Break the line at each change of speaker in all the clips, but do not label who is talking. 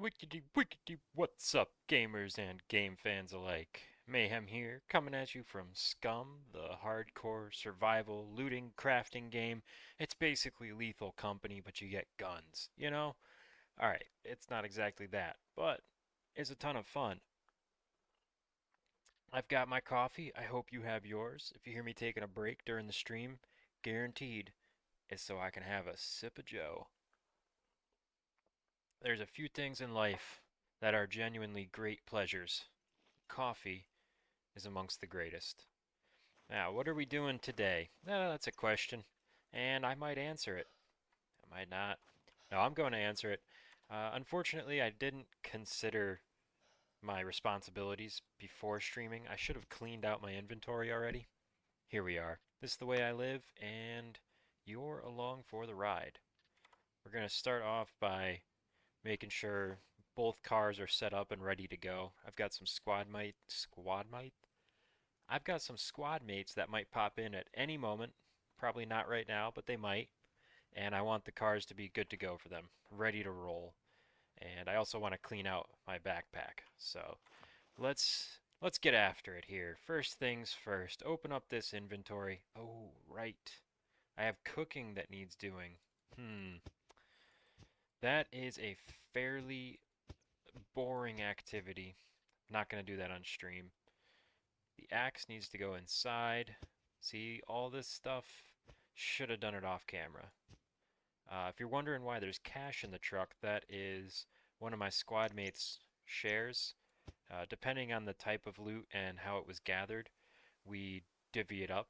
Wickety wickety, what's up, gamers and game fans alike? Mayhem here, coming at you from Scum, the hardcore survival looting crafting game. It's basically Lethal Company, but you get guns, you know? Alright, it's not exactly that, but it's a ton of fun. I've got my coffee, I hope you have yours. If you hear me taking a break during the stream, guaranteed, it's so I can have a sip of Joe. There's a few things in life that are genuinely great pleasures. Coffee is amongst the greatest. Now, what are we doing today? That's a question, and I might answer it. I might not. No, I'm going to answer it. Unfortunately, I didn't consider my responsibilities before streaming. I should have cleaned out my inventory already. Here we are. This is the way I live, and you're along for the ride. We're going to start off by making sure both cars are set up and ready to go. I've got some squad mate. I've got some squad mates that might pop in at any moment. Probably not right now, but they might. And I want the cars to be good to go for them, ready to roll. And I also want to clean out my backpack. So let's get after it here. First things first, open up this inventory. Oh, right. I have cooking that needs doing. That is a fairly boring activity. Not going to do that on stream. The axe needs to go inside. See, all this stuff, should have done it off camera. If you're wondering why there's cash in the truck, that is one of my squad mates' shares. Depending on the type of loot and how it was gathered, we divvy it up,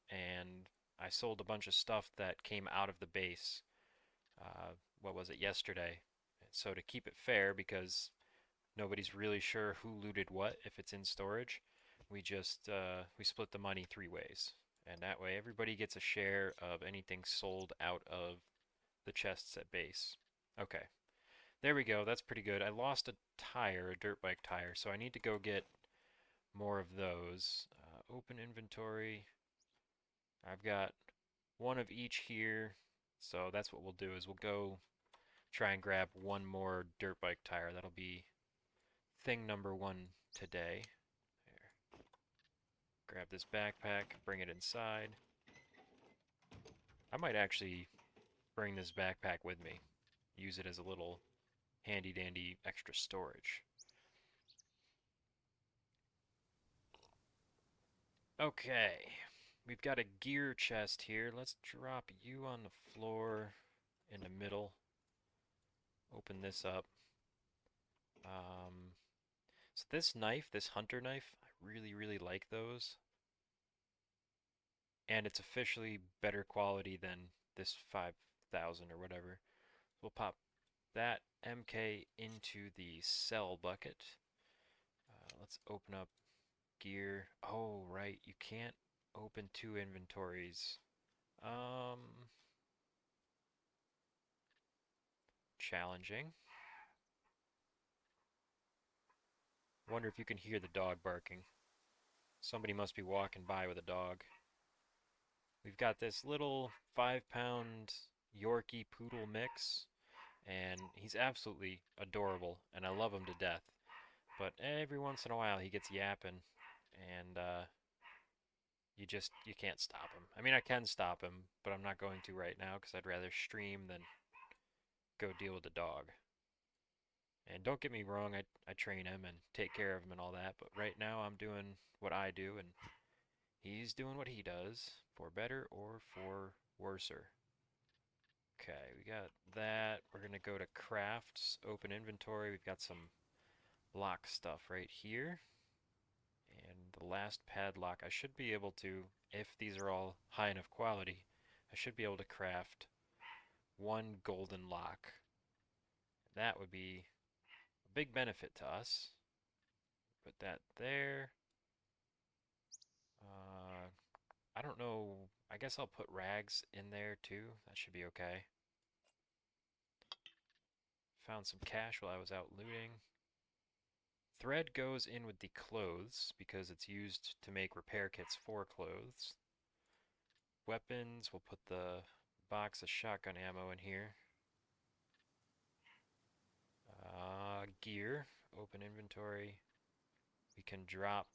and I sold a bunch of stuff that came out of the base. What was it, yesterday? So to keep it fair, because nobody's really sure who looted what if it's in storage, we split the money three ways, and that way everybody gets a share of anything sold out of the chests at base. Okay, there we go. That's pretty good. I lost a tire, a dirt bike tire, so I need to go get more of those. Open inventory. I've got one of each here, so that's what we'll do is we'll go try and grab one more dirt bike tire. That'll be thing number one today. There. Grab this backpack, bring it inside. I might actually bring this backpack with me. Use it as a little handy dandy extra storage. Okay, we've got a gear chest here. Let's drop you on the floor in the middle. Open this up. Um, so this knife, this hunter knife, I really like those. And it's officially better quality than this 5,000 or whatever. We'll pop that MK into the sell bucket. Let's open up gear. Oh, right, you can't open two inventories. Um, Challenging. Wonder if you can hear the dog barking. Somebody must be walking by with a dog. We've got this little 5 pound Yorkie Poodle mix, and he's absolutely adorable, and I love him to death. But every once in a while he gets yapping, and you can't stop him. I mean, I can stop him, but I'm not going to right now because I'd rather stream than go deal with the dog. And don't get me wrong, I train him and take care of him and all that, but right now I'm doing what I do, and he's doing what he does, for better or for worser. Okay, we got that. We're gonna go to crafts, open inventory. We've got some lock stuff right here. And the last padlock, I should be able to, if these are all high enough quality, I should be able to craft one golden lock. That would be a big benefit to us. Put that there. Uh, I don't know. I guess I'll put rags in there too. That should be okay. Found some cash while I was out looting. Thread goes in with the clothes because it's used to make repair kits for clothes. Weapons, we'll put the box of shotgun ammo in here. open inventory. We can drop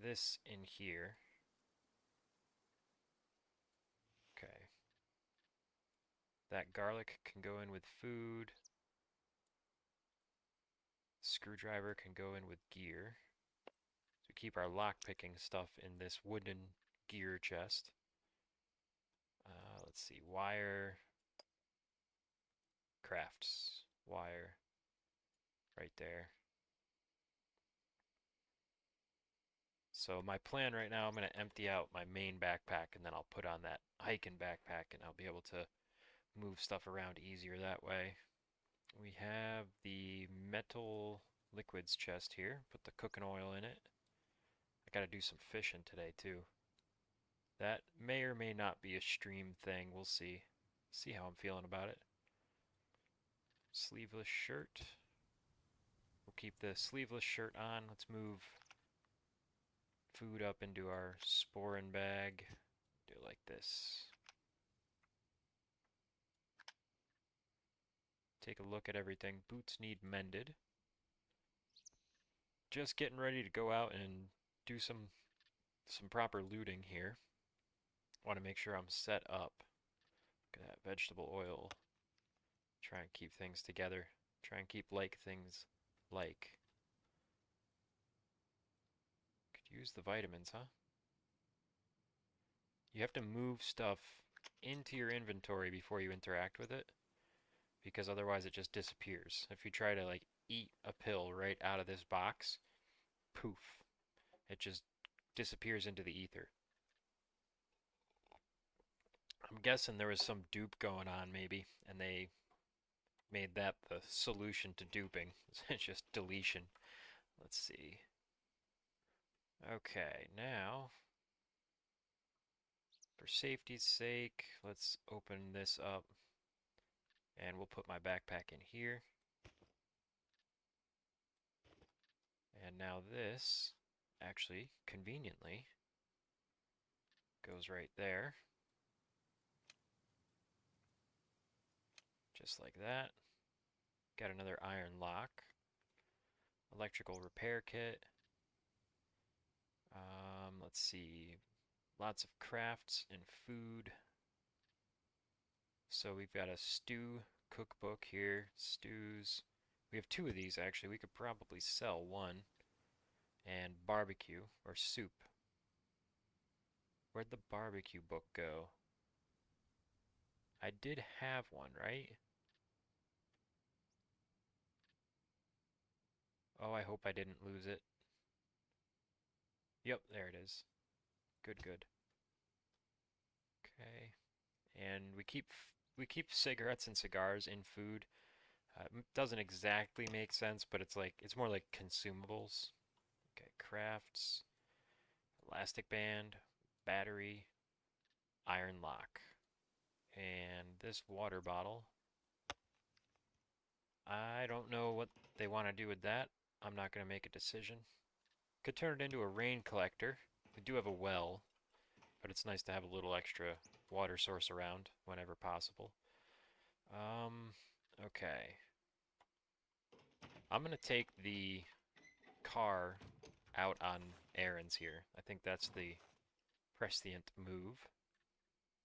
this in here. Okay. That garlic can go in with food. Screwdriver can go in with gear. So keep our lockpicking stuff in this wooden gear chest. Let's see, wire, crafts, wire, right there. So my plan right now, I'm going to empty out my main backpack and then I'll put on that hiking backpack and I'll be able to move stuff around easier that way. We have the metal liquids chest here. Put the cooking oil in it. I gotta do some fishing today too. That may or may not be a stream thing. We'll see. See how I'm feeling about it. Sleeveless shirt. We'll keep the sleeveless shirt on. Let's move food up into our sporin bag. Do it like this. Take a look at everything. Boots need mended. Just getting ready to go out and do some proper looting here. Want to make sure I'm set up. Look at that vegetable oil. Try and keep things together. Try and keep like things like. Could use the vitamins, huh? You have to move stuff into your inventory before you interact with it, because otherwise it just disappears. If you try to like eat a pill right out of this box, poof, it just disappears into the ether. I'm guessing there was some dupe going on maybe, and they made that the solution to duping. It's just deletion. Let's see. Okay, now, for safety's sake, let's open this up. And we'll put my backpack in here. And now this, actually, conveniently, goes right there. Just like that. Got another iron lock. Electrical repair kit. Let's see. Lots of crafts and food. So we've got a stew cookbook here. Stews. We have two of these actually. We could probably sell one. And barbecue or soup. Where'd the barbecue book go? I did have one, right? Oh, I hope I didn't lose it. Yep, there it is. Good, good. Okay. And we keep cigarettes and cigars in food. Doesn't exactly make sense, but it's more like consumables. Okay, crafts, elastic band, battery, iron lock, and this water bottle. I don't know what they want to do with that. I'm not going to make a decision. Could turn it into a rain collector. We do have a well, but it's nice to have a little extra water source around whenever possible. Okay. I'm going to take the car out on errands here. I think that's the prescient move.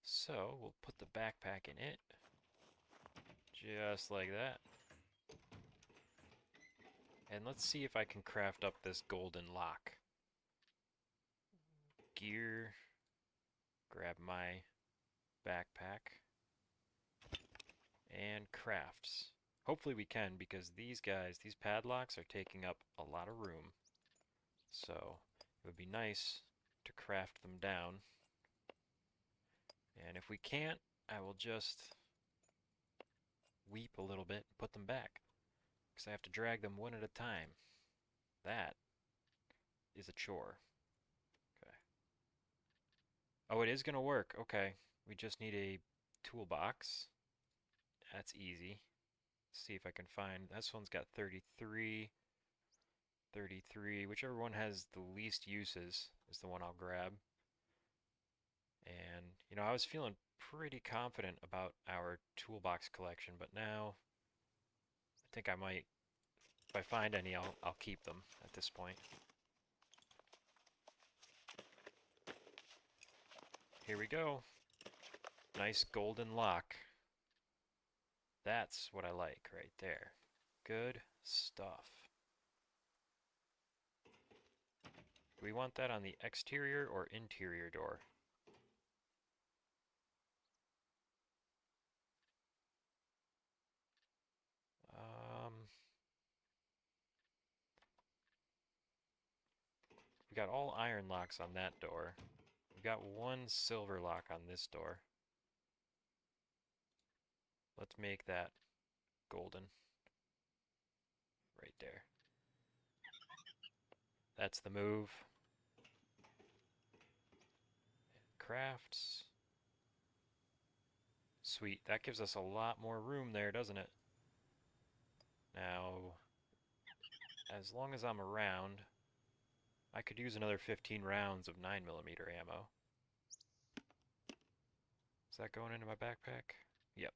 So we'll put the backpack in it. Just like that. And let's see if I can craft up this golden lock. Gear. Grab my backpack. And crafts. Hopefully we can, because these guys, these padlocks are taking up a lot of room. So it would be nice to craft them down. And if we can't, I will just weep a little bit and put them back, because I have to drag them one at a time. That is a chore. Okay. Oh, it is going to work. Okay. We just need a toolbox. That's easy. See if I can find. This one's got 33, 33. Whichever one has the least uses is the one I'll grab. And, I was feeling pretty confident about our toolbox collection, but now I think I might If I find any, I'll keep them at this point. Here we go. Nice golden lock. That's what I like right there. Good stuff. Do we want that on the exterior or interior door? We got all iron locks on that door. We got one silver lock on this door. Let's make that golden. Right there. That's the move. Crafts. Sweet. That gives us a lot more room there, doesn't it? Now, as long as I'm around, I could use another 15 rounds of 9mm ammo. Is that going into my backpack? Yep.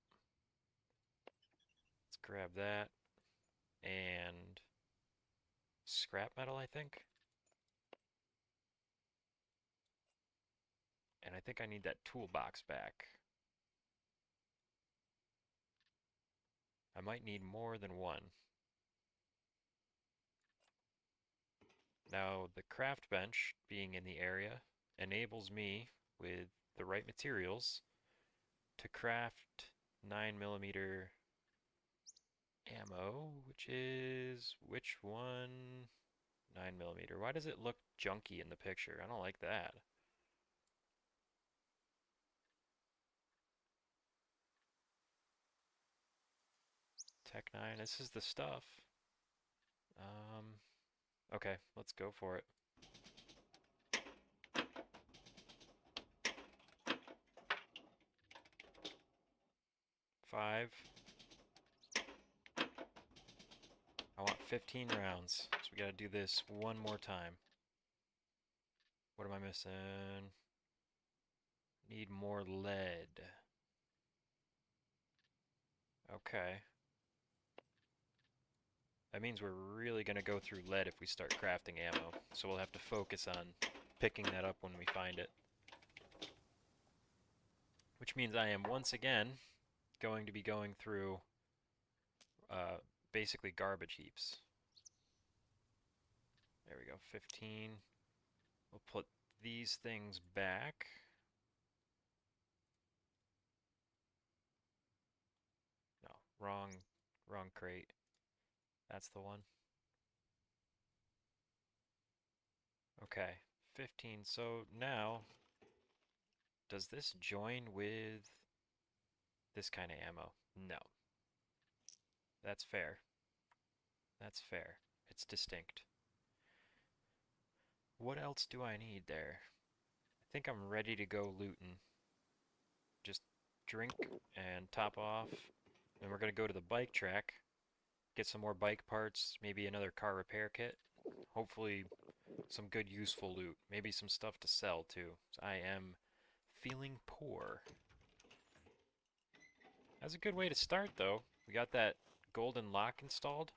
Let's grab that. And scrap metal, I think. And I think I need that toolbox back. I might need more than one. Now, the craft bench being in the area enables me, with the right materials, to craft 9mm ammo, which is which one? 9mm. Why does it look junky in the picture? I don't like that. Tech 9, this is the stuff. Okay, let's go for it. 5. I want 15 rounds, so we gotta do this one more time. What am I missing? Need more lead. Okay. That means we're really gonna go through lead if we start crafting ammo, so we'll have to focus on picking that up when we find it. Which means I am once again going to be going through basically garbage heaps. There we go, 15. We'll put these things back. No, wrong crate. That's the one. Okay, 15. So now, does this join with this kind of ammo? No. That's fair. That's fair. It's distinct. What else do I need there? I think I'm ready to go looting. Just drink and top off. Then we're going to go to the bike track, get some more bike parts, maybe another car repair kit. Hopefully some good useful loot. Maybe some stuff to sell too. I am feeling poor. That's a good way to start though. We got that golden lock installed,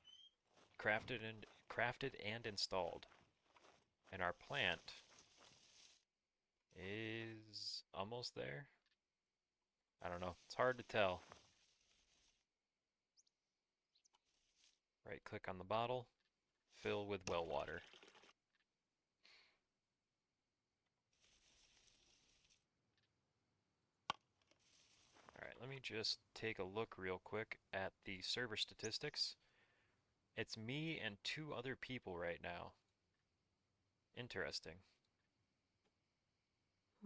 crafted and installed. And our plant is almost there. I don't know. It's hard to tell. Right click on the bottle, fill with well water. Alright, let me just take a look real quick at the server statistics. It's me and 2 other people right now. Interesting.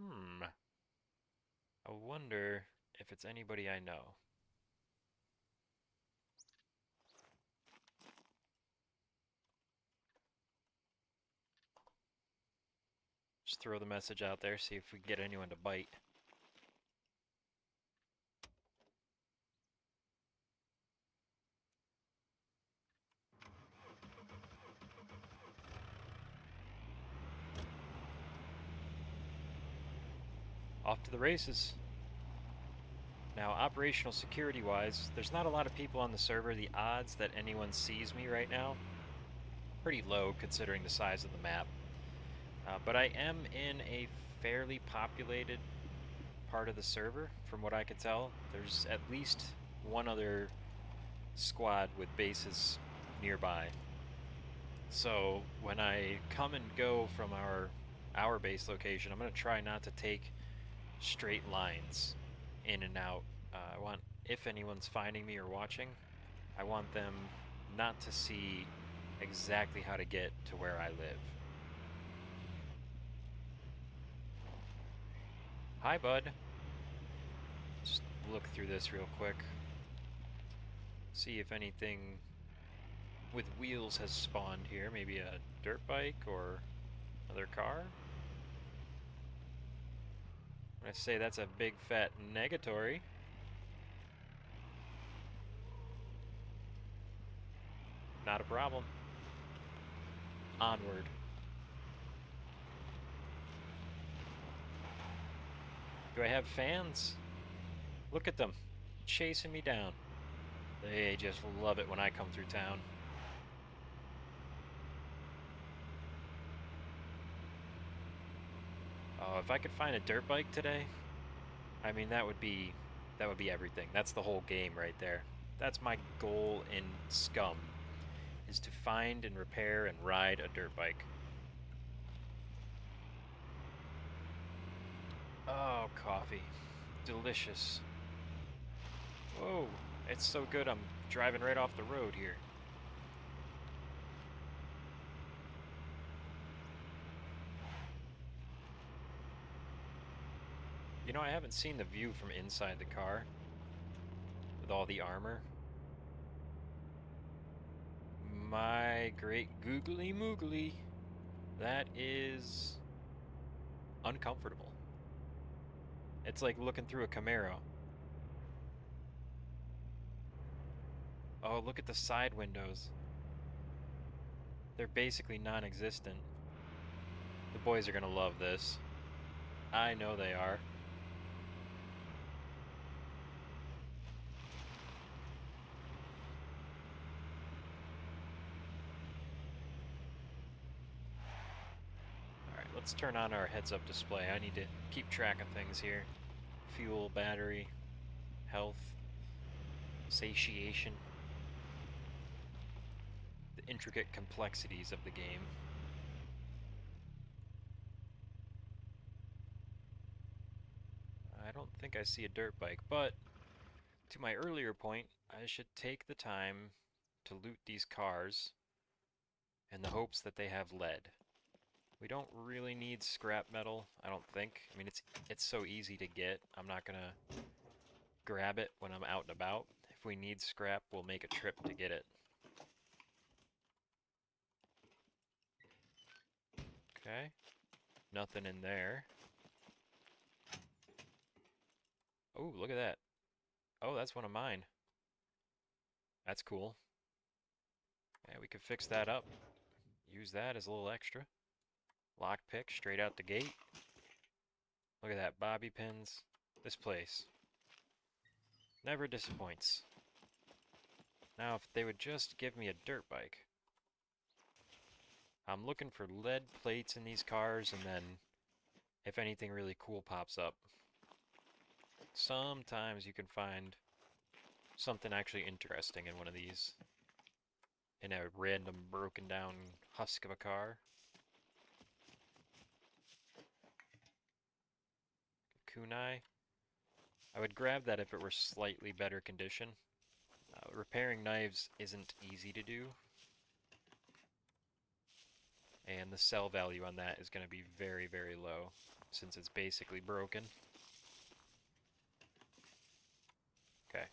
I wonder if it's anybody I know. Just throw the message out there, see if we can get anyone to bite. Off to the races. Now, operational security-wise, there's not a lot of people on the server. The odds that anyone sees me right now, pretty low considering the size of the map. But I am in a fairly populated part of the server, from what I can tell. There's at least one other squad with bases nearby. So when I come and go from our base location, I'm going to try not to take straight lines in and out. I want, if anyone's finding me or watching, I want them not to see exactly how to get to where I live. Hi, bud. Just look through this real quick. See if anything with wheels has spawned here. Maybe a dirt bike or another car. I say that's a big fat negatory. Not a problem. Onward. Do I have fans? Look at them, chasing me down. They just love it when I come through town. Oh, if I could find a dirt bike today, I mean that would be everything. That's the whole game right there. That's my goal in Scum, is to find and repair and ride a dirt bike. Oh, coffee. Delicious. Whoa, it's so good I'm driving right off the road here. You know, I haven't seen the view from inside the car with all the armor. My great googly moogly. That is uncomfortable. It's like looking through a Camaro. Oh, look at the side windows. They're basically non-existent. The boys are gonna love this. I know they are. Alright, let's turn on our heads-up display. I need to keep track of things here. Fuel, battery, health, satiation. The intricate complexities of the game. I don't think I see a dirt bike, but to my earlier point, I should take the time to loot these cars in the hopes that they have lead. We don't really need scrap metal, I don't think. I mean, it's so easy to get. I'm not gonna grab it when I'm out and about. If we need scrap, we'll make a trip to get it. Okay. Nothing in there. Oh, look at that. Oh, that's one of mine. That's cool. Yeah, we could fix that up. Use that as a little extra. Lockpick straight out the gate. Look at that, bobby pins. This place never disappoints. Now, if they would just give me a dirt bike. I'm looking for lead plates in these cars, and then if anything really cool pops up. Sometimes you can find something actually interesting in one of these. In a random broken down husk of a car. Kunai. I would grab that if it were slightly better condition. Repairing knives isn't easy to do. And the sell value on that is going to be very, very low, since it's basically broken. Okay.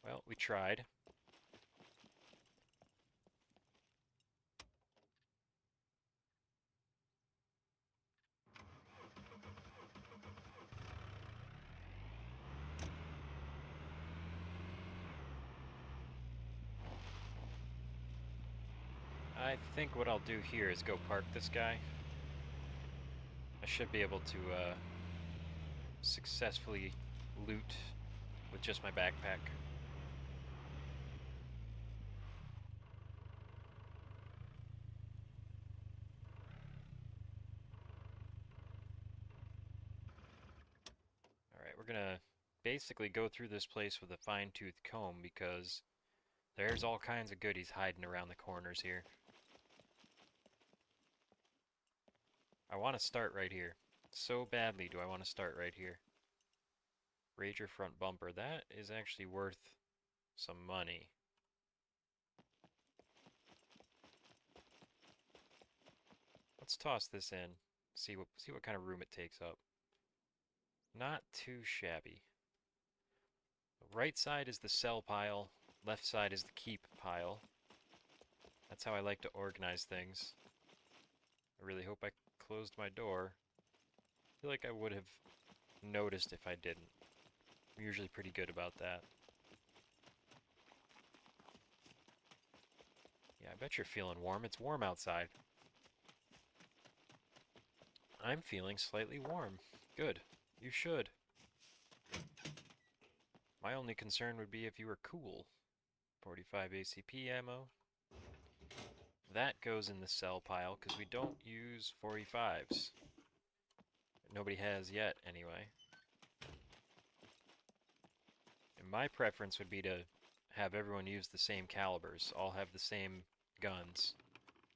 Well, we tried. I think what I'll do here is go park this guy. I should be able to successfully loot with just my backpack. Alright, we're gonna basically go through this place with a fine-tooth comb because there's all kinds of goodies hiding around the corners here. I want to start right here. So badly do I want to start right here. Raid your front bumper. That is actually worth some money. Let's toss this in. See what kind of room it takes up. Not too shabby. Right side is the sell pile. Left side is the keep pile. That's how I like to organize things. I really hope I closed my door. I feel like I would have noticed if I didn't. I'm usually pretty good about that. Yeah, I bet you're feeling warm. It's warm outside. I'm feeling slightly warm. Good. You should. My only concern would be if you were cool. 45 ACP ammo. That goes in the sell pile because we don't use 45s. Nobody has yet, anyway. And my preference would be to have everyone use the same calibers, all have the same guns,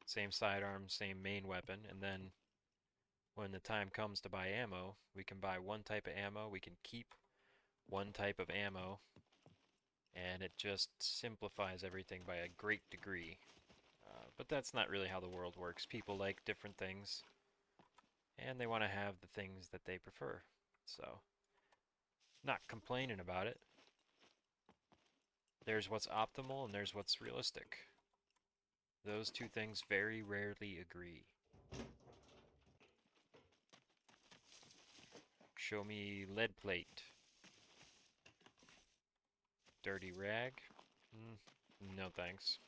same sidearm, same main weapon, and then when the time comes to buy ammo, we can buy one type of ammo, we can keep one type of ammo, and it just simplifies everything by a great degree. But that's not really how the world works. People like different things, and they want to have the things that they prefer. So, not complaining about it. There's what's optimal and there's what's realistic. Those two things very rarely agree. Show me lead plate. Dirty rag? No thanks.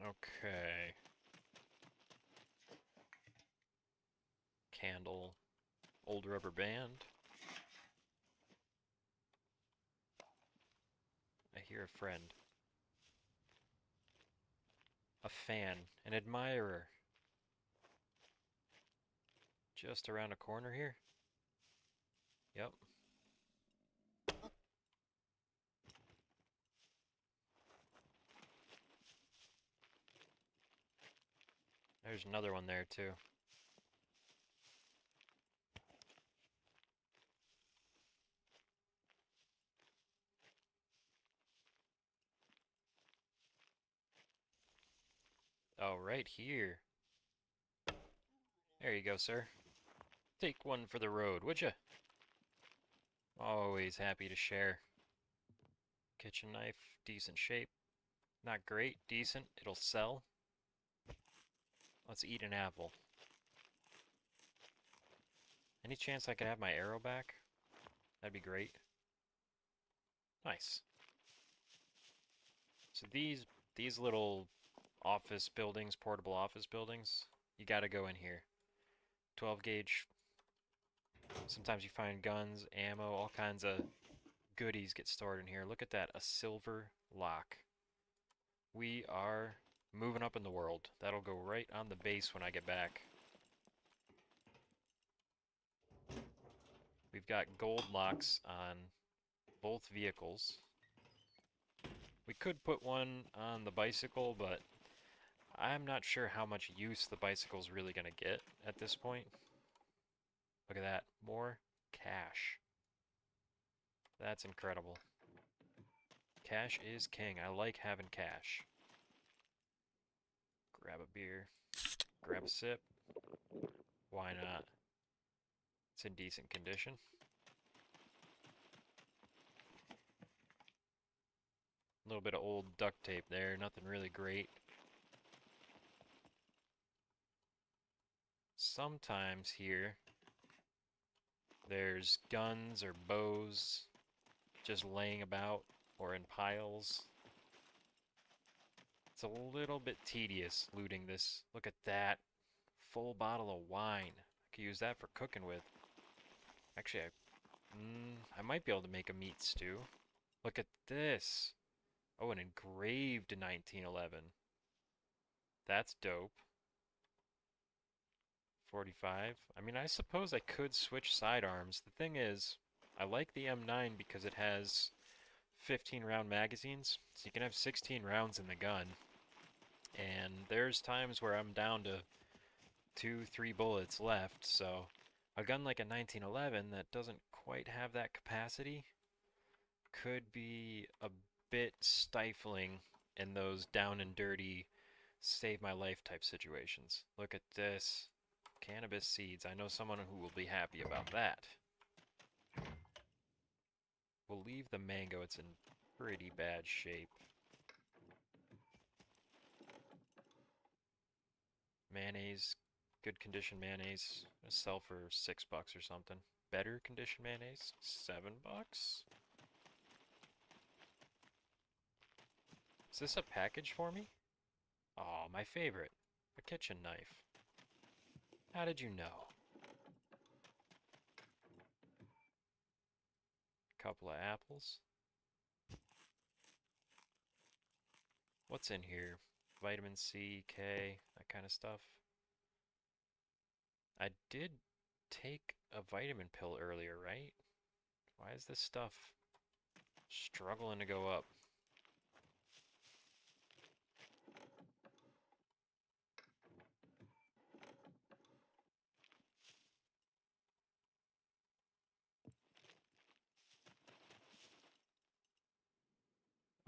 Okay. Candle. Old rubber band. I hear a friend. A fan. An admirer. Just around a corner here? Yep. There's another one there too. Oh, right here. There you go, sir. Take one for the road, would ya? Always happy to share. Kitchen knife, decent shape. Not great, decent. It'll sell. Let's eat an apple. Any chance I could have my arrow back? That'd be great. Nice. So these little office buildings, portable office buildings, you gotta go in here. 12 gauge. Sometimes you find guns, ammo, all kinds of goodies get stored in here. Look at that, a silver lock. We are moving up in the world. That'll go right on the base when I get back. We've got gold locks on both vehicles. We could put one on the bicycle, but I'm not sure how much use the bicycle's really going to get at this point. Look at that. More cash. That's incredible. Cash is king. I like having cash. Grab a beer. Grab a sip. Why not? It's in decent condition. A little bit of old duct tape there. Nothing really great. Sometimes here there's guns or bows just laying about or in piles. It's a little bit tedious looting this. Look at that. Full bottle of wine. Could use that for cooking with. Actually, I might be able to make a meat stew. Look at this. Oh, an engraved 1911. That's dope. 45. I mean, I suppose I could switch sidearms. The thing is, I like the M9 because it has 15 round magazines, so you can have 16 rounds in the gun. And there's times where I'm down to 2, 3 bullets left, so a gun like a 1911 that doesn't quite have that capacity could be a bit stifling in those down and dirty, save my life type situations. Look at this. Cannabis seeds. I know someone who will be happy about that. We'll leave the mango. It's in pretty bad shape. Mayonnaise. Good condition mayonnaise. Gonna sell for $6 or something. Better condition mayonnaise. $7. Is this a package for me? Oh, my favorite. A kitchen knife. How did you know? Couple of apples. What's in here? Vitamin C, K, that kind of stuff. I did take a vitamin pill earlier, right? Why is this stuff struggling to go up?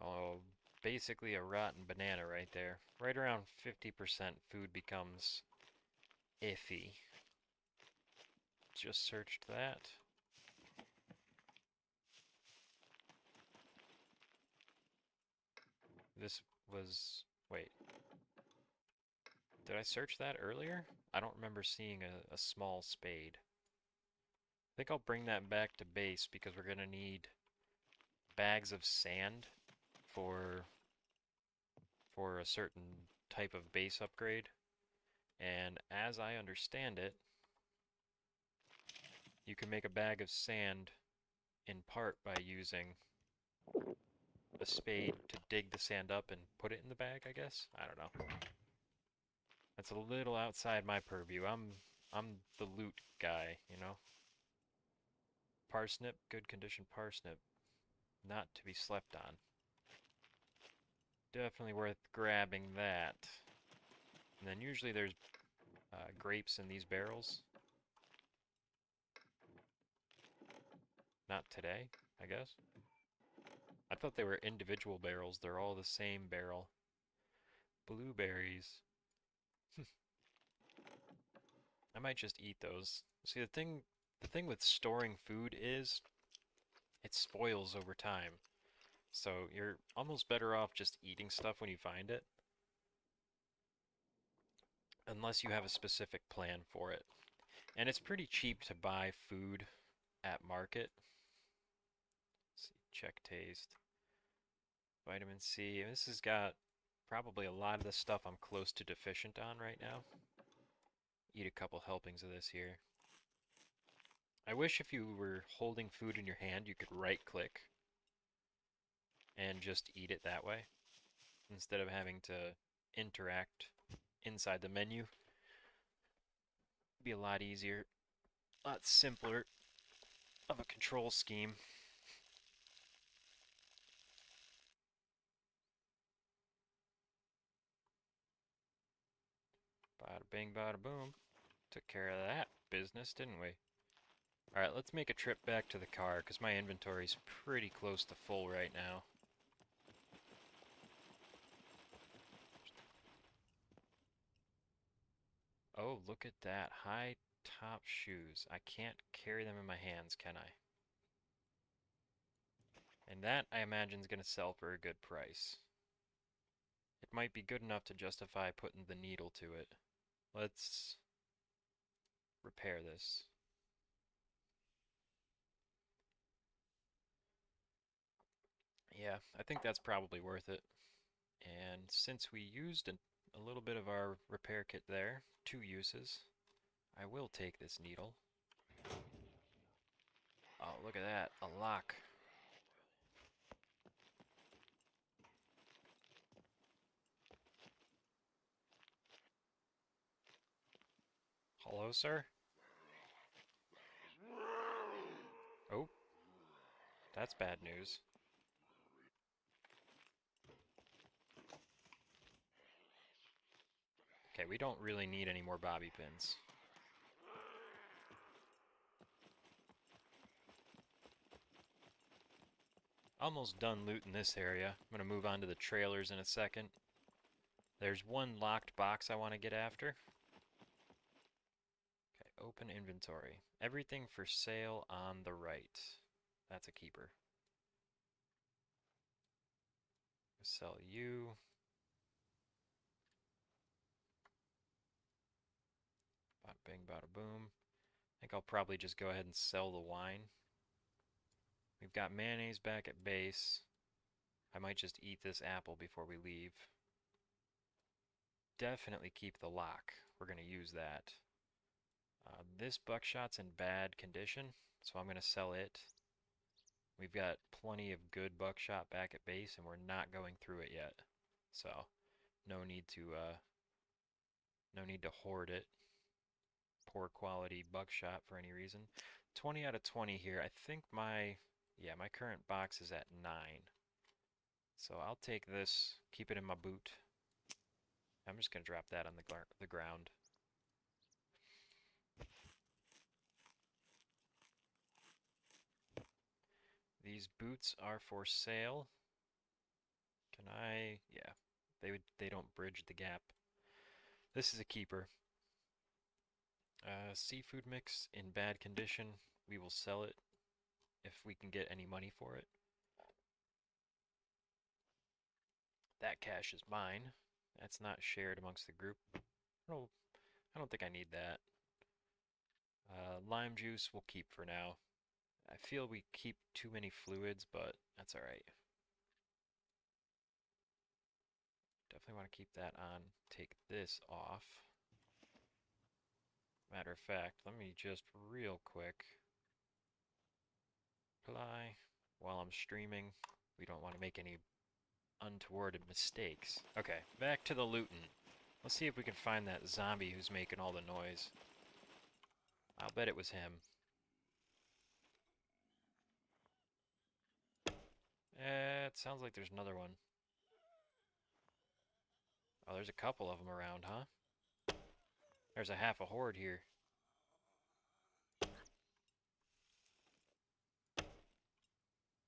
Oh, basically a rotten banana right there. Right around 50% food becomes iffy. Just searched that. This was... wait. Did I search that earlier? I don't remember seeing a small spade. I think I'll bring that back to base because we're going to need bags of sand for a certain type of base upgrade. And as I understand it, you can make a bag of sand in part by using a spade to dig the sand up and put it in the bag, I guess? I don't know. That's a little outside my purview. I'm the loot guy, you know? Parsnip, good condition parsnip. Not to be slept on. Definitely worth grabbing that. And then usually there's grapes in these barrels. Not today, I guess. I thought they were individual barrels. They're all the same barrel. Blueberries. I might just eat those. See, the thing with storing food is it spoils over time. So you're almost better off just eating stuff when you find it, unless you have a specific plan for it. And it's pretty cheap to buy food at market. Let's see, check taste. Vitamin C. This has got probably a lot of the stuff I'm close to deficient on right now. Eat a couple helpings of this here. I wish if you were holding food in your hand, you could right click and just eat it that way instead of having to interact inside the menu. It'd be a lot easier, a lot simpler of a control scheme. Bada bing, bada boom. Took care of that business, didn't we? Alright, let's make a trip back to the car, because my inventory's pretty close to full right now. Oh, look at that. High top shoes. I can't carry them in my hands, can I? And that, I imagine, is going to sell for a good price. It might be good enough to justify putting the needle to it. Let's repair this. Yeah, I think that's probably worth it. And since we used a little bit of our repair kit there, 2 uses, I will take this needle. Oh, look at that. A lock. Hello, sir? Oh, that's bad news. Okay, we don't really need any more bobby pins. Almost done looting this area. I'm going to move on to the trailers in a second. There's one locked box I want to get after. Okay, open inventory. Everything for sale on the right. That's a keeper. Sell you. Bada bing, bada boom. I think I'll probably just go ahead and sell the wine. We've got mayonnaise back at base. I might just eat this apple before we leave. Definitely keep the lock. We're going to use that. This buckshot's in bad condition, so I'm going to sell it. We've got plenty of good buckshot back at base, and we're not going through it yet. So, no need to hoard it. Poor quality buckshot for any reason. 20 out of 20 here. I think my current box is at 9. So I'll take this, keep it in my boot. I'm just going to drop that on the ground. These boots are for sale. Can I? Yeah, they don't bridge the gap. This is a keeper. Seafood mix in bad condition. We will sell it if we can get any money for it. That cash is mine. That's not shared amongst the group. I don't think I need that. Lime juice we'll keep for now. I feel we keep too many fluids, but that's alright. Definitely want to keep that on. Take this off. Matter of fact, let me just real quick apply while I'm streaming. We don't want to make any untoward mistakes. Okay, back to the looting. Let's see if we can find that zombie who's making all the noise. I'll bet it was him. It sounds like there's another one. Oh, there's a couple of them around, huh? There's a half a horde here.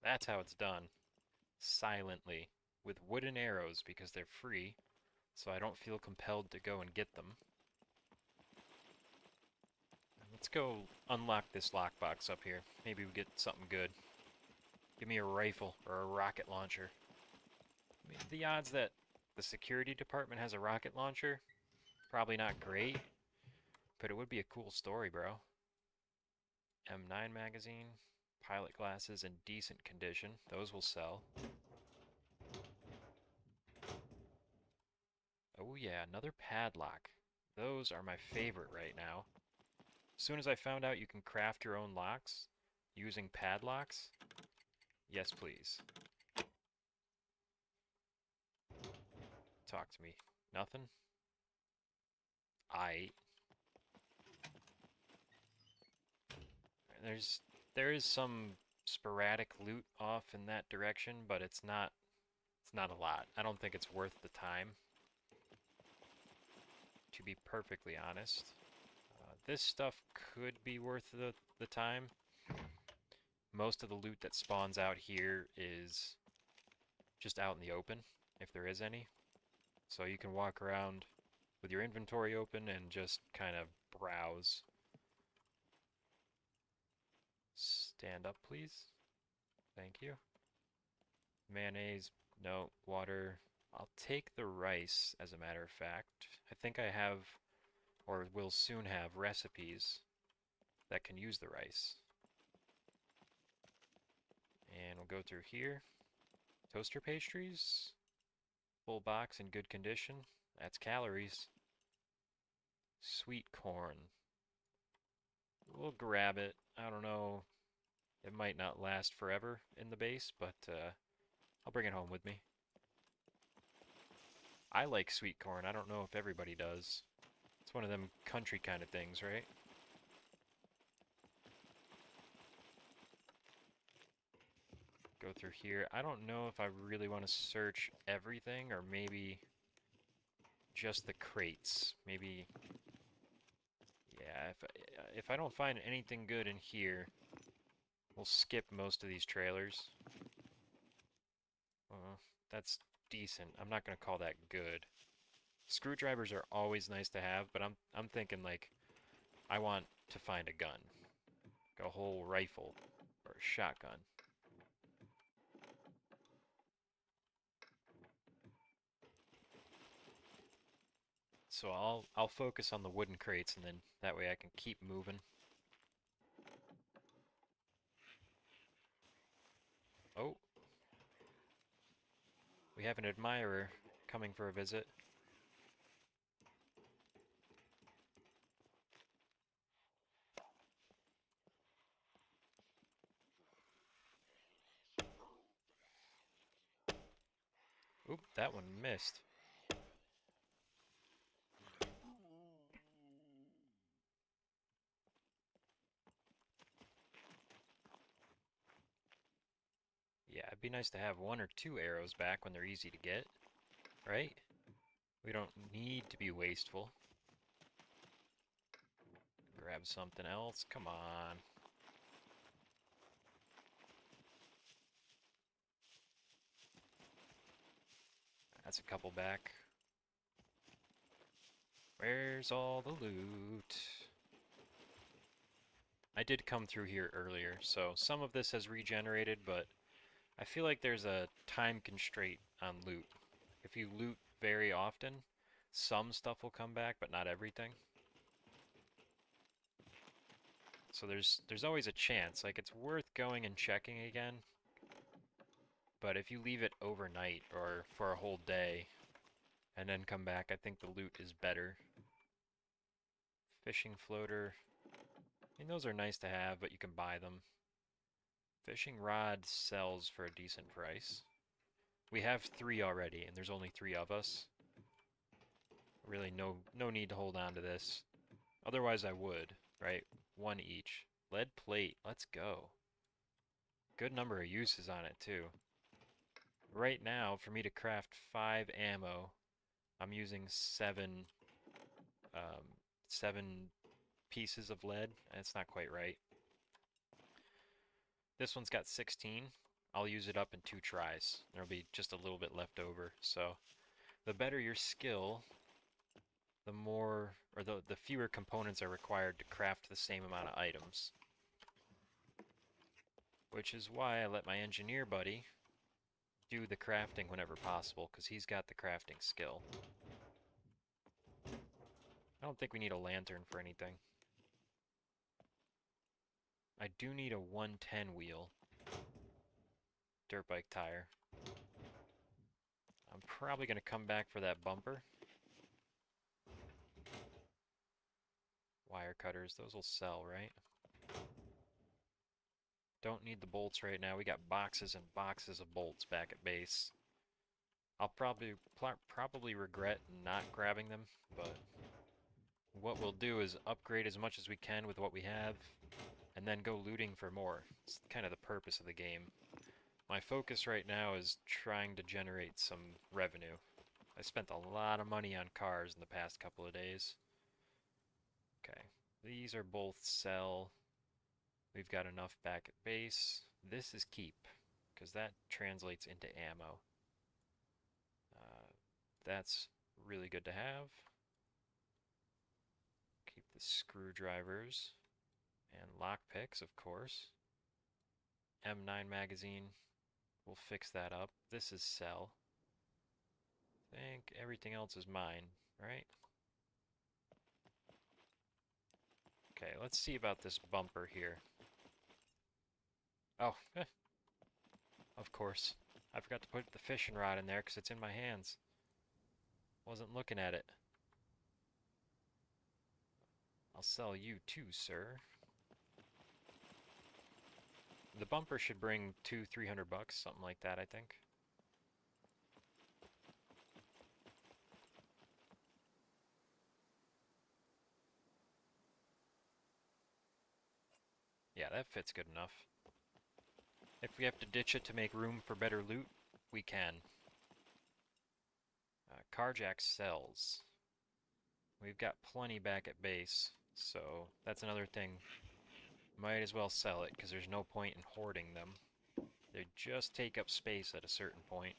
That's how it's done. Silently. With wooden arrows because they're free. So I don't feel compelled to go and get them. Let's go unlock this lockbox up here. Maybe we get something good. Give me a rifle or a rocket launcher. I mean, the odds that the security department has a rocket launcher, probably not great, but it would be a cool story, bro. M9 magazine, pilot glasses in decent condition. Those will sell. Oh yeah, another padlock. Those are my favorite right now. As soon as I found out you can craft your own locks using padlocks, yes please. Talk to me. Nothing? There is some sporadic loot off in that direction, but it's not a lot. I don't think it's worth the time, to be perfectly honest. This stuff could be worth the time. Most of the loot that spawns out here is just out in the open, if there is any. So you can walk around with your inventory open and just kind of browse. Stand up, please. Thank you. Mayonnaise, no. Water. I'll take the rice, as a matter of fact. I think I have, or will soon have, recipes that can use the rice. And we'll go through here. Toaster pastries. Full box in good condition. That's calories. Sweet corn. We'll grab it. I don't know. It might not last forever in the base, but I'll bring it home with me. I like sweet corn. I don't know if everybody does. It's one of them country kind of things, right? Go through here. I don't know if I really want to search everything or maybe just the crates. Maybe, yeah, if I don't find anything good in here, we'll skip most of these trailers. That's decent. I'm not going to call that good. Screwdrivers are always nice to have, but I'm thinking like I want to find a gun. Like a whole rifle or a shotgun. So I'll focus on the wooden crates and then that way I can keep moving. Oh, we have an admirer coming for a visit. Oop, that one missed. Yeah, it'd be nice to have one or two arrows back when they're easy to get, right? We don't need to be wasteful. Grab something else, come on. That's a couple back. Where's all the loot? I did come through here earlier, so some of this has regenerated, but I feel like there's a time constraint on loot. If you loot very often, some stuff will come back, but not everything. So there's always a chance. Like, it's worth going and checking again, but if you leave it overnight or for a whole day and then come back, I think the loot is better. Fishing floater. I mean, those are nice to have, but you can buy them. Fishing rod sells for a decent price. We have 3 already, and there's only 3 of us. Really no need to hold on to this. Otherwise I would, right? 1 each. Lead plate, let's go. Good number of uses on it too. Right now, for me to craft 5 ammo, I'm using 7 pieces of lead. That's not quite right. This one's got 16. I'll use it up in 2 tries. There'll be just a little bit left over. So the better your skill, the more, or the fewer components are required to craft the same amount of items. Which is why I let my engineer buddy do the crafting whenever possible, because he's got the crafting skill. I don't think we need a lantern for anything. I do need a 110 wheel. Dirt bike tire. I'm probably going to come back for that bumper. Wire cutters, those will sell, right? Don't need the bolts right now. We got boxes and boxes of bolts back at base. I'll probably regret not grabbing them, but what we'll do is upgrade as much as we can with what we have, and then go looting for more. It's kind of the purpose of the game. My focus right now is trying to generate some revenue. I spent a lot of money on cars in the past couple of days. Okay, these are both sell. We've got enough back at base. This is keep, because that translates into ammo. That's really good to have. Keep the screwdrivers and lockpicks, of course. M9 magazine, we'll fix that up. This is sell. I think everything else is mine, right? Okay, let's see about this bumper here. Oh, of course. I forgot to put the fishing rod in there because it's in my hands. Wasn't looking at it. I'll sell you too, sir. The bumper should bring $200-300, something like that, I think. Yeah, that fits good enough. If we have to ditch it to make room for better loot, we can. Carjack sells. We've got plenty back at base, so that's another thing. Might as well sell it, because there's no point in hoarding them. They just take up space at a certain point.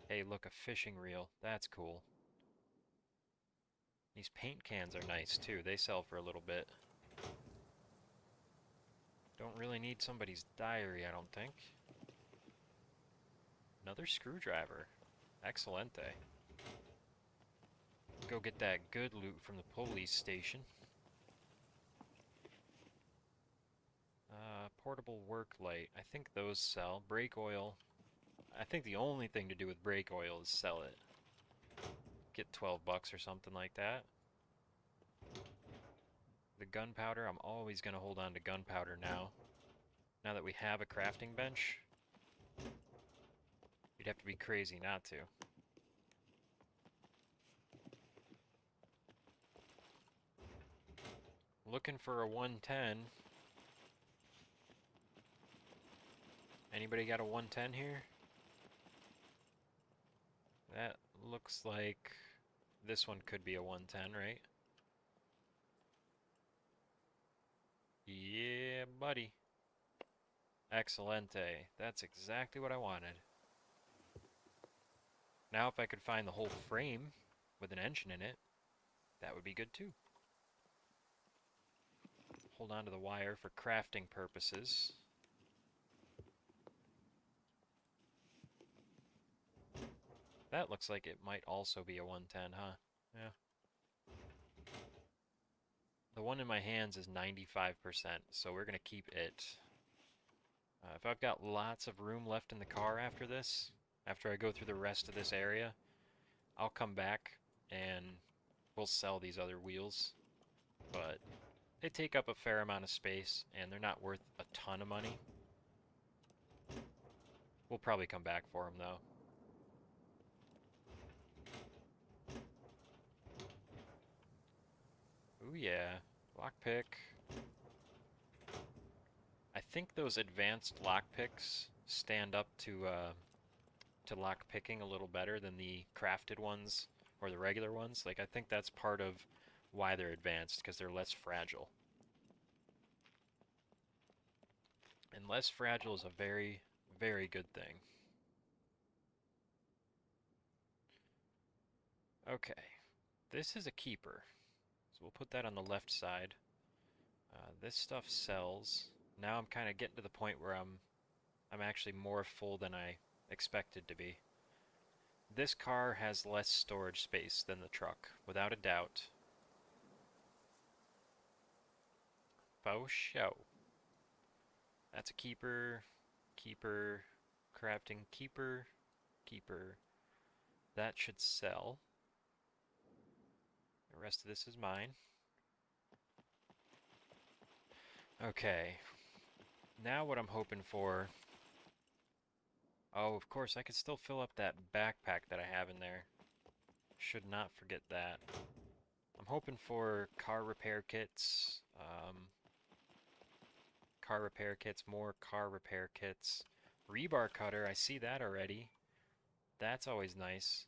Hey, look, a fishing reel. That's cool. These paint cans are nice, too. They sell for a little bit. Don't really need somebody's diary, I don't think. Another screwdriver. Excelente. Go get that good loot from the police station. Portable work light. I think those sell. Brake oil. I think the only thing to do with brake oil is sell it. Get 12 bucks or something like that. The gunpowder, I'm always going to hold on to gunpowder now. Now that we have a crafting bench, you'd have to be crazy not to. Looking for a 110. Anybody got a 110 here? That looks like this one could be a 110, right? Yeah, buddy. Excelente. That's exactly what I wanted. Now if I could find the whole frame with an engine in it, that would be good too. Hold on to the wire for crafting purposes. That looks like it might also be a 110, huh? Yeah. The one in my hands is 95%, so we're going to keep it. If I've got lots of room left in the car after this, after I go through the rest of this area, I'll come back and we'll sell these other wheels. But they take up a fair amount of space and they're not worth a ton of money. We'll probably come back for them though. Ooh yeah, lockpick. I think those advanced lockpicks stand up to lockpicking a little better than the crafted ones or the regular ones. Like, I think that's part of why they're advanced, because they're less fragile. And less fragile is a very, very good thing. Okay, this is a keeper, so we'll put that on the left side. This stuff sells. Now I'm kind of getting to the point where I'm actually more full than I expected to be. This car has less storage space than the truck, without a doubt. Faux show. That's a keeper, keeper, crafting keeper, keeper. That should sell. The rest of this is mine. Okay. Now what I'm hoping for... Oh, of course, I could still fill up that backpack that I have in there. Should not forget that. I'm hoping for car repair kits, more car repair kits. Rebar cutter, I see that already. That's always nice.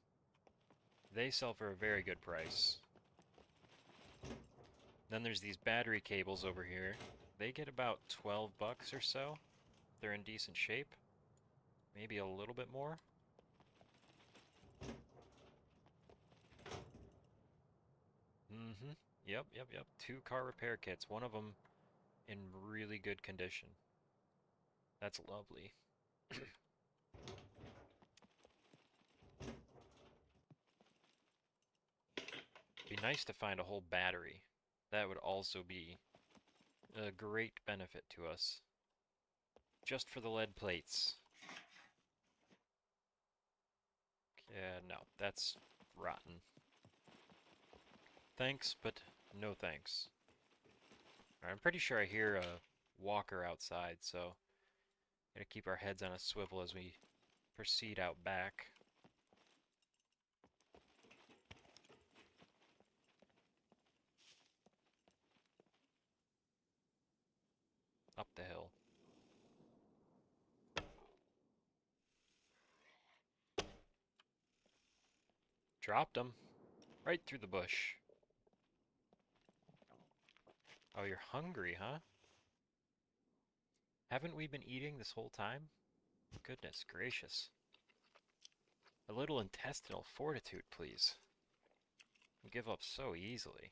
They sell for a very good price. Then there's these battery cables over here. They get about 12 bucks or so. They're in decent shape. Maybe a little bit more. Mm-hmm. Yep. 2 car repair kits. One of them in really good condition. That's lovely. Be nice to find a whole battery. That would also be a great benefit to us. Just for the lead plates. Yeah, no, that's rotten. Thanks, but no thanks. I'm pretty sure I hear a walker outside, so gotta keep our heads on a swivel as we proceed out back. Up the hill. Dropped him. Right through the bush. Oh, you're hungry, huh? Haven't we been eating this whole time? Goodness gracious. A little intestinal fortitude, please. You give up so easily.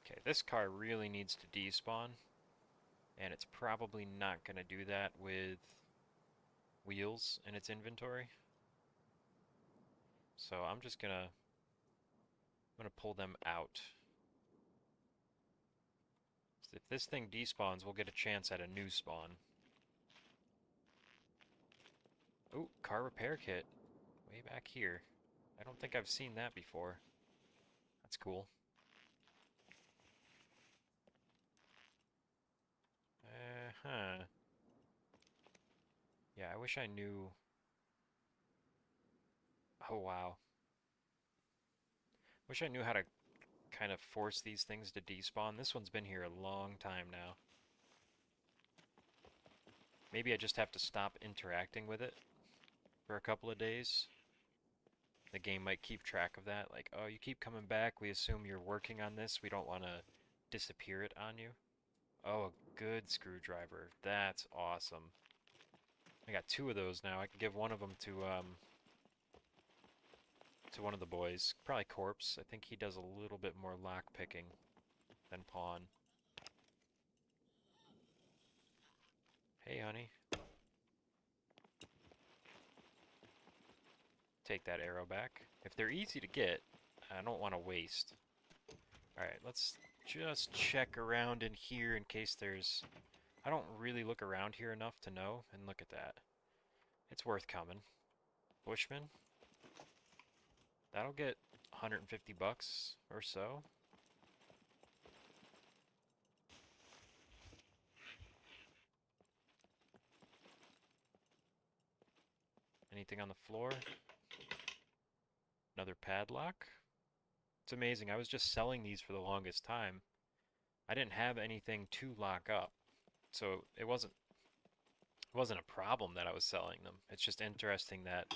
Okay, this car really needs to despawn, and it's probably not going to do that with wheels in its inventory. So I'm just gonna pull them out. So if this thing despawns, we'll get a chance at a new spawn. Oh, car repair kit. Way back here. I don't think I've seen that before. That's cool. Uh-huh. Yeah, I wish I knew. Oh, wow. Wish I knew how to kind of force these things to despawn. This one's been here a long time now. Maybe I just have to stop interacting with it for a couple of days. The game might keep track of that. Like, oh, you keep coming back. We assume you're working on this. We don't want to disappear it on you. Oh, a good screwdriver. That's awesome. I got 2 of those now. I can give one of them to one of the boys. Probably Corpse. I think he does a little bit more lock picking than Pawn. Hey, honey. Take that arrow back. If they're easy to get, I don't want to waste. Alright, let's just check around in here in case there's... I don't really look around here enough to know, and look at that. It's worth coming. Bushman? That'll get 150 bucks or so. Anything on the floor? Another padlock? It's amazing. I was just selling these for the longest time. I didn't have anything to lock up, so it wasn't a problem that I was selling them. It's just interesting that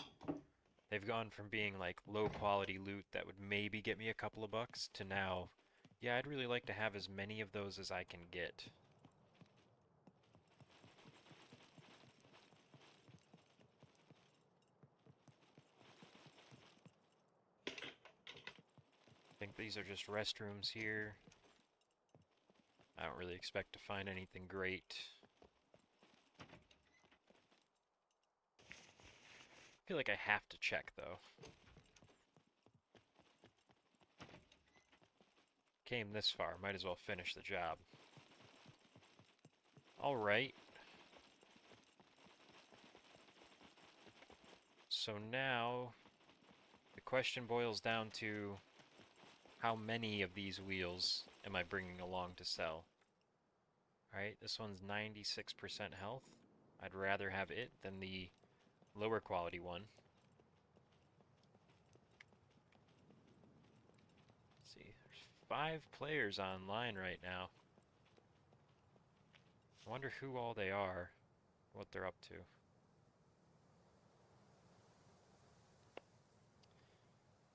they've gone from being like low quality loot that would maybe get me a couple of bucks to now, yeah, I'd really like to have as many of those as I can get. I think these are just restrooms here. I don't really expect to find anything great. I feel like I have to check though. Came this far, might as well finish the job. Alright. So now, the question boils down to how many of these wheels am I bringing along to sell? Alright, this one's 96% health. I'd rather have it than the lower quality one. Let's see, there's 5 players online right now. I wonder who all they are, what they're up to.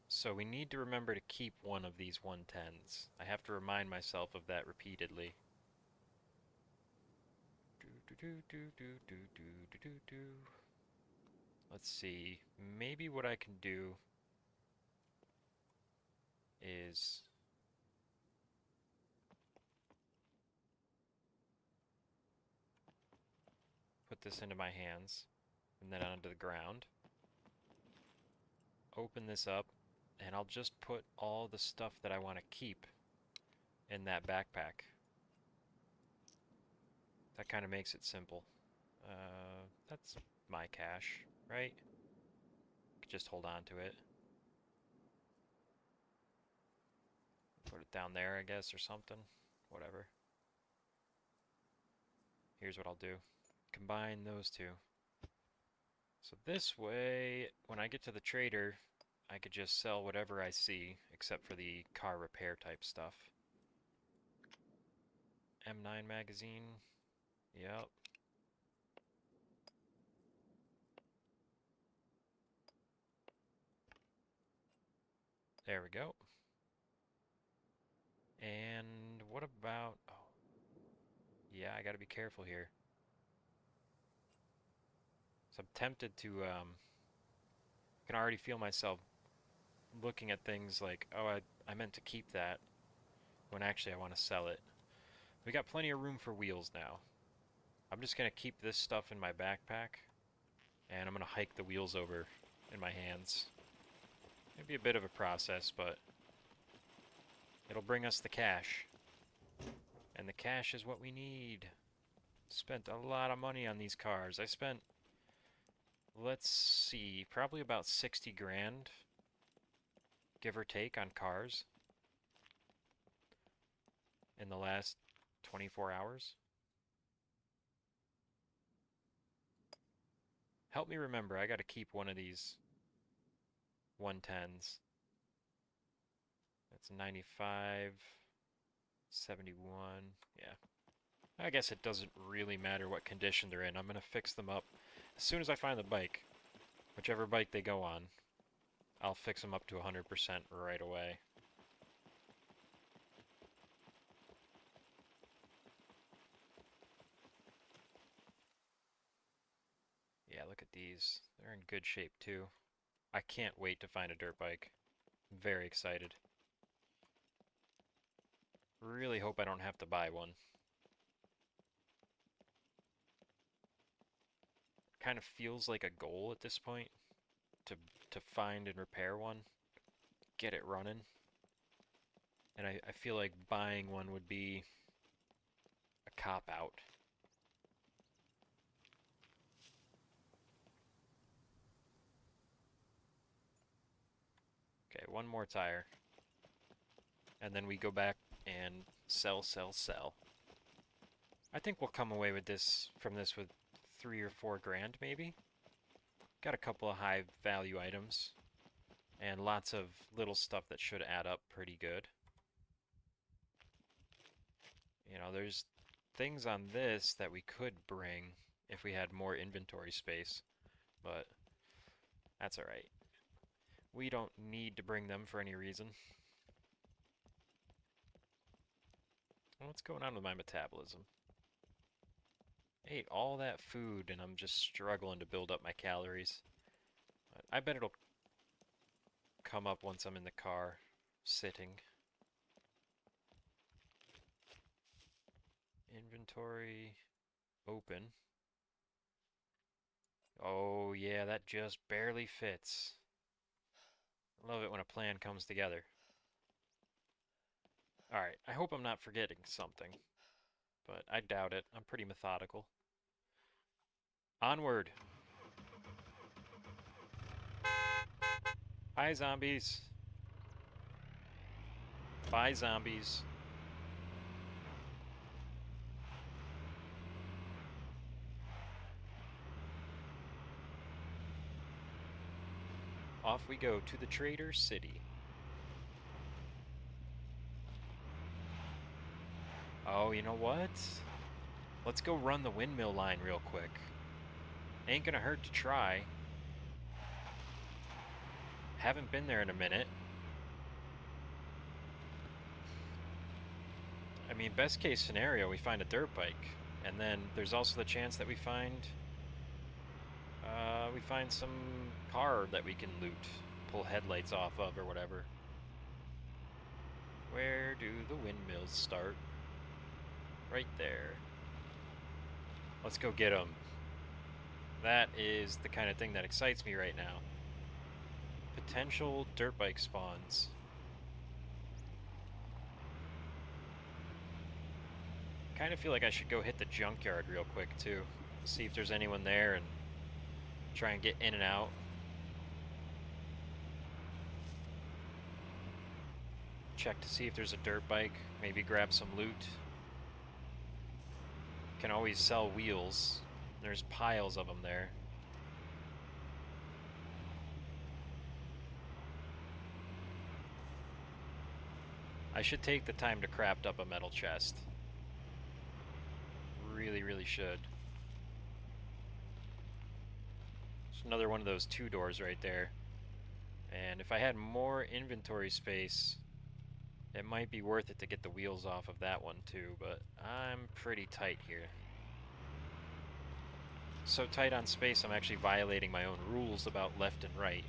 So we need to remember to keep one of these 110s. I have to remind myself of that repeatedly. Let's see, maybe what I can do is put this into my hands and then onto the ground. Open this up, and I'll just put all the stuff that I want to keep in that backpack. That kind of makes it simple. That's my cash, right? Could just hold on to it. Put it down there, I guess, or something. Whatever. Here's what I'll do. Combine those two. So this way, when I get to the trader, I could just sell whatever I see, except for the car repair type stuff. M9 magazine. Yep. There we go. And what about... Oh, yeah, I gotta be careful here. So I'm tempted to... I can already feel myself looking at things like, oh, I meant to keep that, when actually I want to sell it. We got plenty of room for wheels now. I'm just gonna keep this stuff in my backpack, and I'm gonna hike the wheels over in my hands. It'll be a bit of a process, but it'll bring us the cash. And the cash is what we need. Spent a lot of money on these cars. I spent, let's see, probably about 60 grand, give or take, on cars in the last 24 hours. Help me remember, I gotta keep one of these 110s. That's 95, 71, yeah. I guess it doesn't really matter what condition they're in. I'm gonna fix them up as soon as I find the bike. Whichever bike they go on, I'll fix them up to 100% right away. Yeah, look at these. They're in good shape too. I can't wait to find a dirt bike. I'm very excited. Really hope I don't have to buy one. Kind of feels like a goal at this point to find and repair one, get it running. And I feel like buying one would be a cop-out. Okay, one more tire. And then we go back and sell, sell, sell. I think we'll come away with this from this with 3 or 4 grand maybe. Got a couple of high value items and lots of little stuff that should add up pretty good. You know, there's things on this that we could bring if we had more inventory space, but that's alright. We don't need to bring them for any reason. What's going on with my metabolism? I ate all that food and I'm just struggling to build up my calories. I bet it'll come up once I'm in the car, sitting. Inventory, open. Oh yeah, that just barely fits. I love it when a plan comes together. Alright, I hope I'm not forgetting something, but I doubt it. I'm pretty methodical. Onward! Hi, zombies! Bye, zombies. Off we go to the Trader City. Oh, you know what? Let's go run the windmill line real quick. Ain't gonna hurt to try. Haven't been there in a minute. I mean, best case scenario, we find a dirt bike. And then there's also the chance that we find some car that we can loot, pull headlights off of or whatever. Where do the windmills start? Right there. Let's go get them. That is the kind of thing that excites me right now. Potential dirt bike spawns. Kind of feel like I should go hit the junkyard real quick too. See if there's anyone there and try and get in and out. Check to see if there's a dirt bike. Maybe grab some loot. Can always sell wheels. There's piles of them there. I should take the time to craft up a metal chest. Really, really should. There's another one of those 2 doors right there. And if I had more inventory space, it might be worth it to get the wheels off of that one too, but I'm pretty tight here. So tight on space, I'm actually violating my own rules about left and right.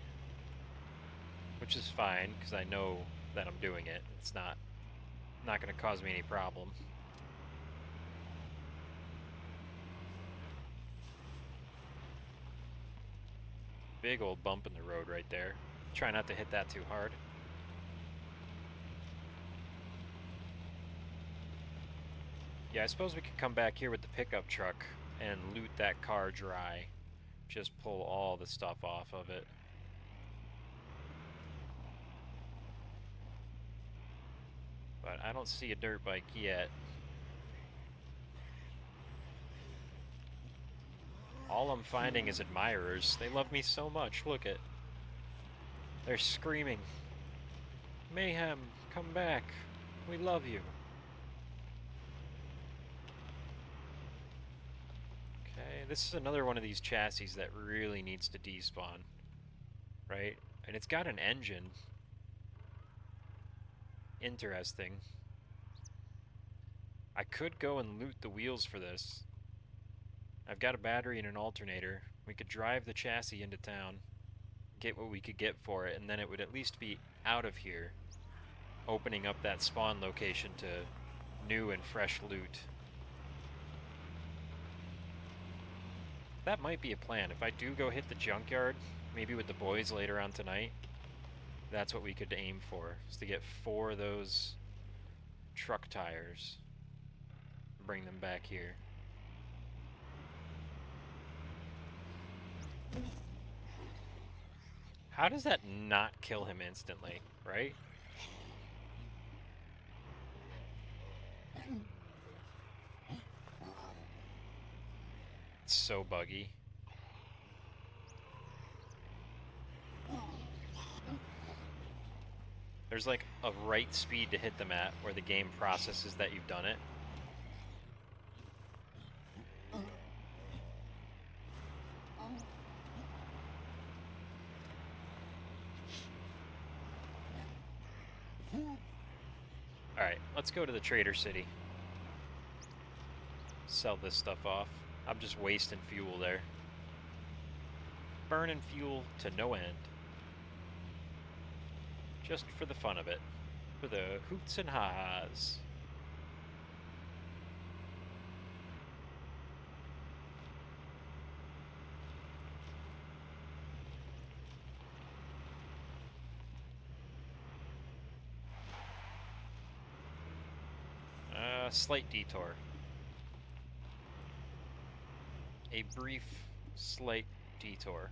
Which is fine, because I know that I'm doing it. It's not going to cause me any problem. Big old bump in the road right there. Try not to hit that too hard. Yeah, I suppose we could come back here with the pickup truck and loot that car dry. Just pull all the stuff off of it. But I don't see a dirt bike yet. All I'm finding is admirers. They love me so much. Look it. They're screaming. Mayhem, come back. We love you. Okay, this is another one of these chassis that really needs to despawn. Right? And it's got an engine. Interesting. I could go and loot the wheels for this. I've got a battery and an alternator. We could drive the chassis into town, get what we could get for it, and then it would at least be out of here, opening up that spawn location to new and fresh loot. That might be a plan. If I do go hit the junkyard, maybe with the boys later on tonight, that's what we could aim for, is to get 4 of those truck tires. Bring them back here. How does that not kill him instantly, right? It's so buggy. There's like a right speed to hit them at where the game processes that you've done it. Alright, let's go to the Trader City. Sell this stuff off. I'm just wasting fuel there. Burning fuel to no end. Just for the fun of it. For the hoots and ha-has. Slight detour. A brief, slight detour.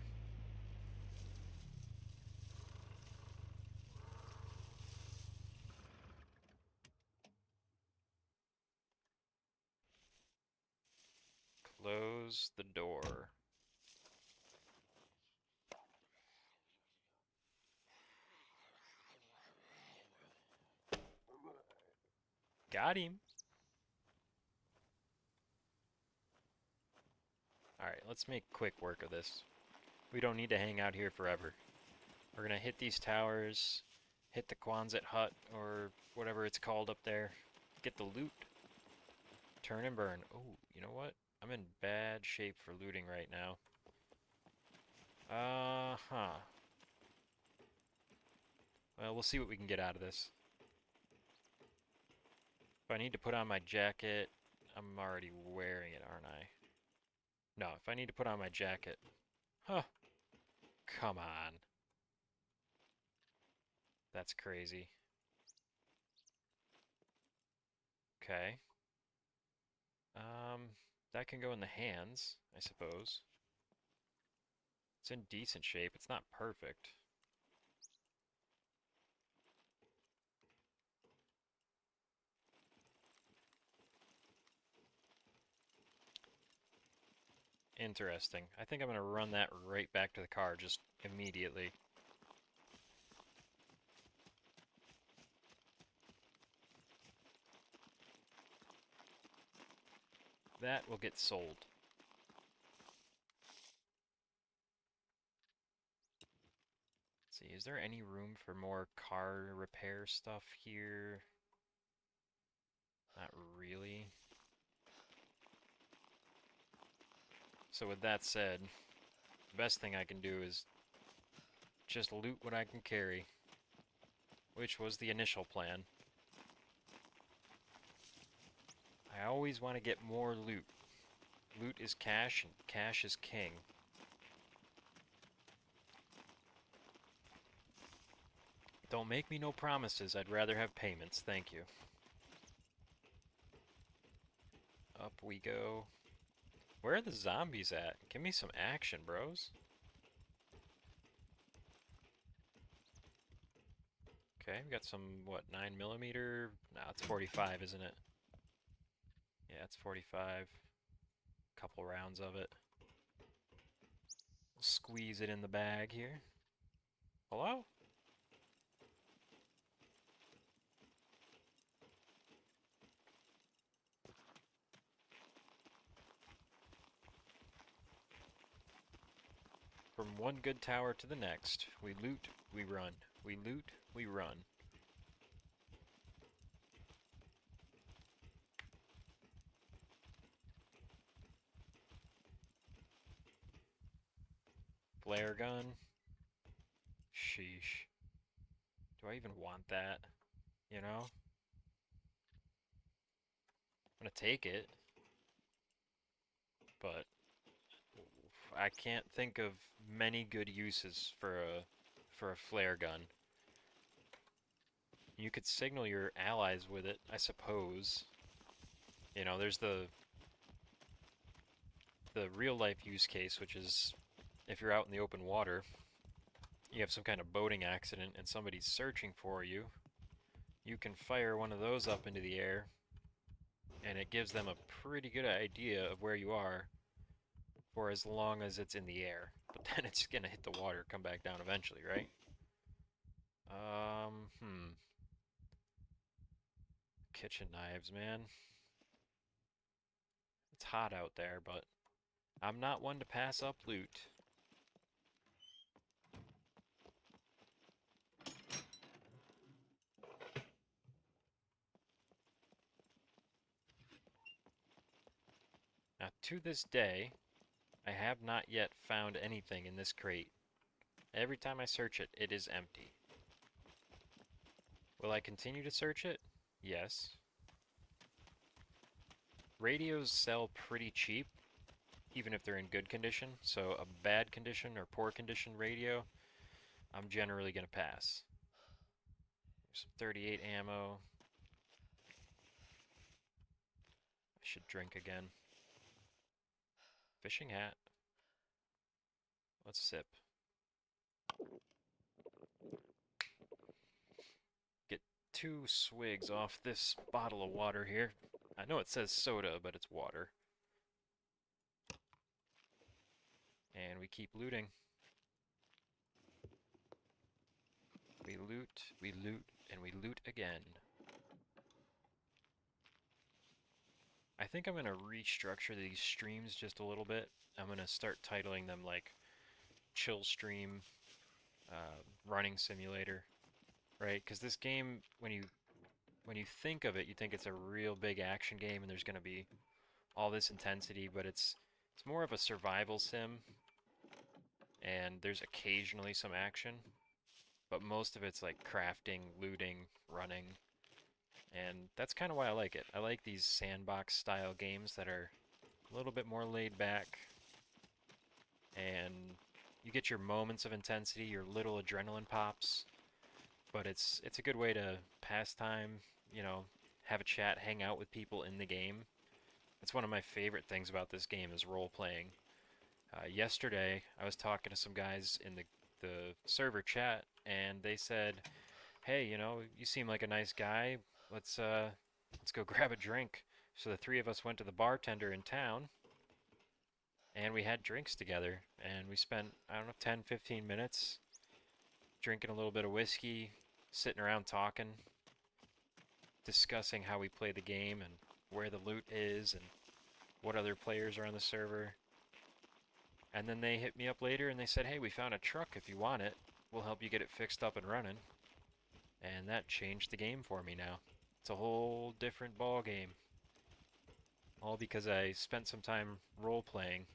Close the door. Got him. Alright, let's make quick work of this. We don't need to hang out here forever. We're gonna hit these towers, hit the Quonset hut, or whatever it's called up there, get the loot, turn and burn. Oh, you know what? I'm in bad shape for looting right now. Well, we'll see what we can get out of this. If I need to put on my jacket, I'm already wearing it, aren't I? No, if I need to put on my jacket... Huh. Come on. That's crazy. Okay. That can go in the hands, I suppose. It's in decent shape. It's not perfect. Interesting. I think I'm going to run that right back to the car just immediately. That will get sold. Let's see, is there any room for more car repair stuff here? Not really. So with that said, the best thing I can do is just loot what I can carry, which was the initial plan. I always want to get more loot. Loot is cash, and cash is king. Don't make me no promises, I'd rather have payments, thank you. Up we go. Where are the zombies at? Give me some action, bros. Okay, we got some, what, 9mm? Nah, it's 45, isn't it? Yeah, it's 45. Couple rounds of it. Squeeze it in the bag here. Hello? From one good tower to the next, we loot, we run. We loot, we run. Flare gun. Sheesh. Do I even want that? You know? I'm gonna take it, but I can't think of many good uses for a flare gun. You could signal your allies with it, I suppose. You know, there's the real life use case, which is if you're out in the open water, you have some kind of boating accident and somebody's searching for you, you can fire one of those up into the air and it gives them a pretty good idea of where you are for as long as it's in the air. But then it's gonna hit the water, come back down eventually, right? Hmm. Kitchen knives, man. It's hot out there, but I'm not one to pass up loot. Now, to this day, I have not yet found anything in this crate. Every time I search it, it is empty. Will I continue to search it? Yes. Radios sell pretty cheap, even if they're in good condition, so a bad condition or poor condition radio, I'm generally going to pass. There's some 38 ammo. I should drink again. Fishing hat. Let's sip. Get 2 swigs off this bottle of water here. I know it says soda, but it's water. And we keep looting. We loot, and we loot again. I think I'm going to restructure these streams just a little bit. I'm going to start titling them like Chill Stream, Running Simulator, right? Because this game, when you think of it, you think it's a real big action game and there's going to be all this intensity, but it's more of a survival sim, and there's occasionally some action, but most of it's like crafting, looting, running, and that's kind of why I like it. I like these sandbox style games that are a little bit more laid back, and you get your moments of intensity, your little adrenaline pops, but it's a good way to pass time, you know, have a chat, hang out with people in the game, It's one of my favorite things about this game is role-playing. Yesterday, I was talking to some guys in the server chat, and they said, "Hey, you know, you seem like a nice guy. Let's go grab a drink." So the three of us went to the bartender in town, and we had drinks together, and we spent, I don't know, 10, 15 minutes drinking a little bit of whiskey, sitting around talking, discussing how we play the game and where the loot is and what other players are on the server. And then they hit me up later and they said, "Hey, we found a truck if you want it. We'll help you get it fixed up and running." And that changed the game for me now. It's a whole different ball game. All because I spent some time role playing.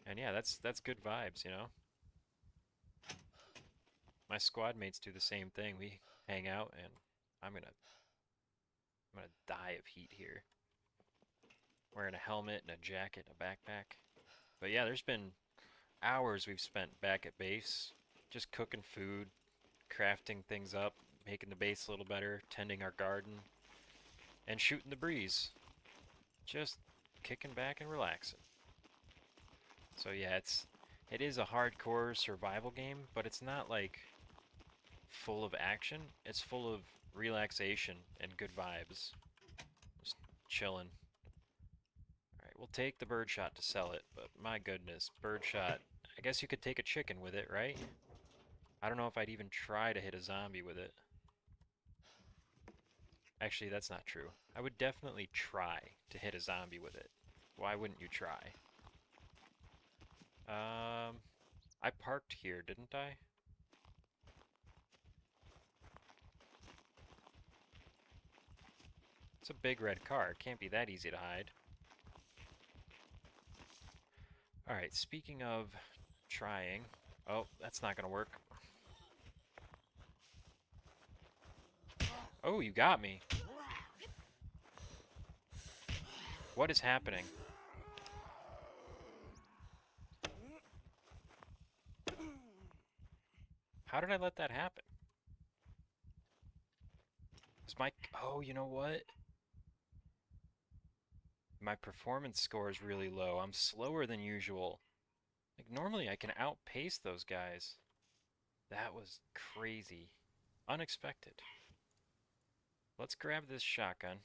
And yeah, that's good vibes, you know? My squad mates do the same thing. We hang out and I'm gonna die of heat here. Wearing a helmet and a jacket and a backpack. But yeah, there's been hours we've spent back at base just cooking food, crafting things up, making the base a little better, tending our garden, and shooting the breeze. Just kicking back and relaxing. So yeah, it is a hardcore survival game, but it's not like full of action. It's full of relaxation and good vibes. Just chilling. Alright, we'll take the birdshot to sell it, but my goodness, birdshot. I guess you could take a chicken with it, right? I don't know if I'd even try to hit a zombie with it. Actually, that's not true. I would definitely try to hit a zombie with it. Why wouldn't you try? I parked here, didn't I? It's a big red car. It can't be that easy to hide. Alright, speaking of trying... Oh, that's not gonna work. Oh, you got me. What is happening? How did I let that happen? Is my... Oh, you know what? My performance score is really low. I'm slower than usual. Like, normally I can outpace those guys. That was crazy. Unexpected. Let's grab this shotgun.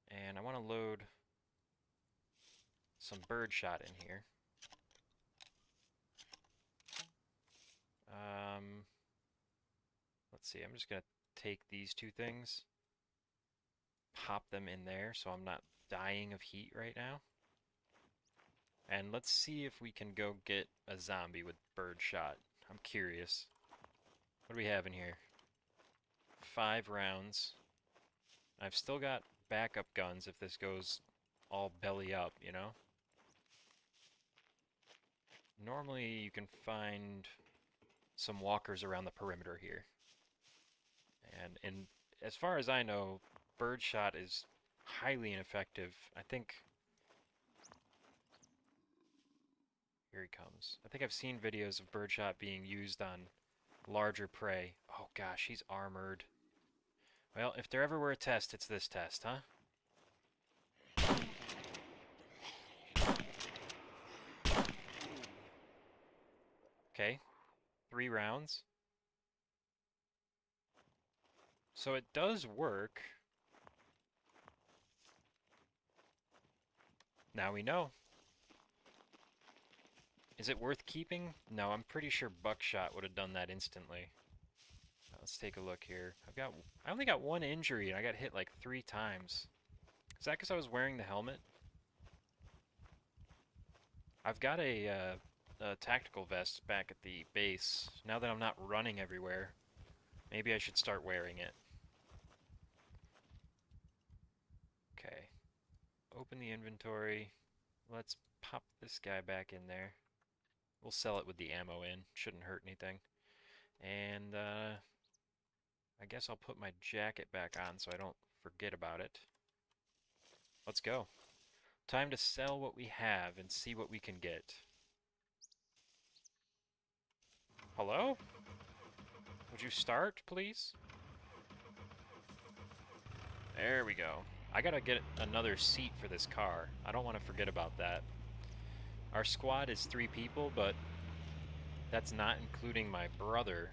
And I want to load some birdshot in here. Let's see, I'm just going to take these two things, pop them in there so I'm not dying of heat right now. And let's see if we can go get a zombie with birdshot. I'm curious. What do we have in here? 5 rounds. I've still got backup guns if this goes all belly up, you know? Normally you can find some walkers around the perimeter here. And as far as I know, birdshot is highly ineffective. I think... Here he comes. I think I've seen videos of birdshot being used on larger prey. Oh gosh, he's armored. Well, if there ever were a test, it's this test, huh? Okay, 3 rounds. So it does work. Now we know. Is it worth keeping? No, I'm pretty sure buckshot would have done that instantly. Let's take a look here. I only got 1 injury and I got hit like 3 times. Is that because I was wearing the helmet? I've got a tactical vest back at the base. Now that I'm not running everywhere, maybe I should start wearing it. Okay. Open the inventory. Let's pop this guy back in there. We'll sell it with the ammo in. Shouldn't hurt anything. And I guess I'll put my jacket back on so I don't forget about it. Let's go. Time to sell what we have and see what we can get. Hello? Would you start, please? There we go. I gotta get another seat for this car. I don't want to forget about that. Our squad is 3 people, but that's not including my brother.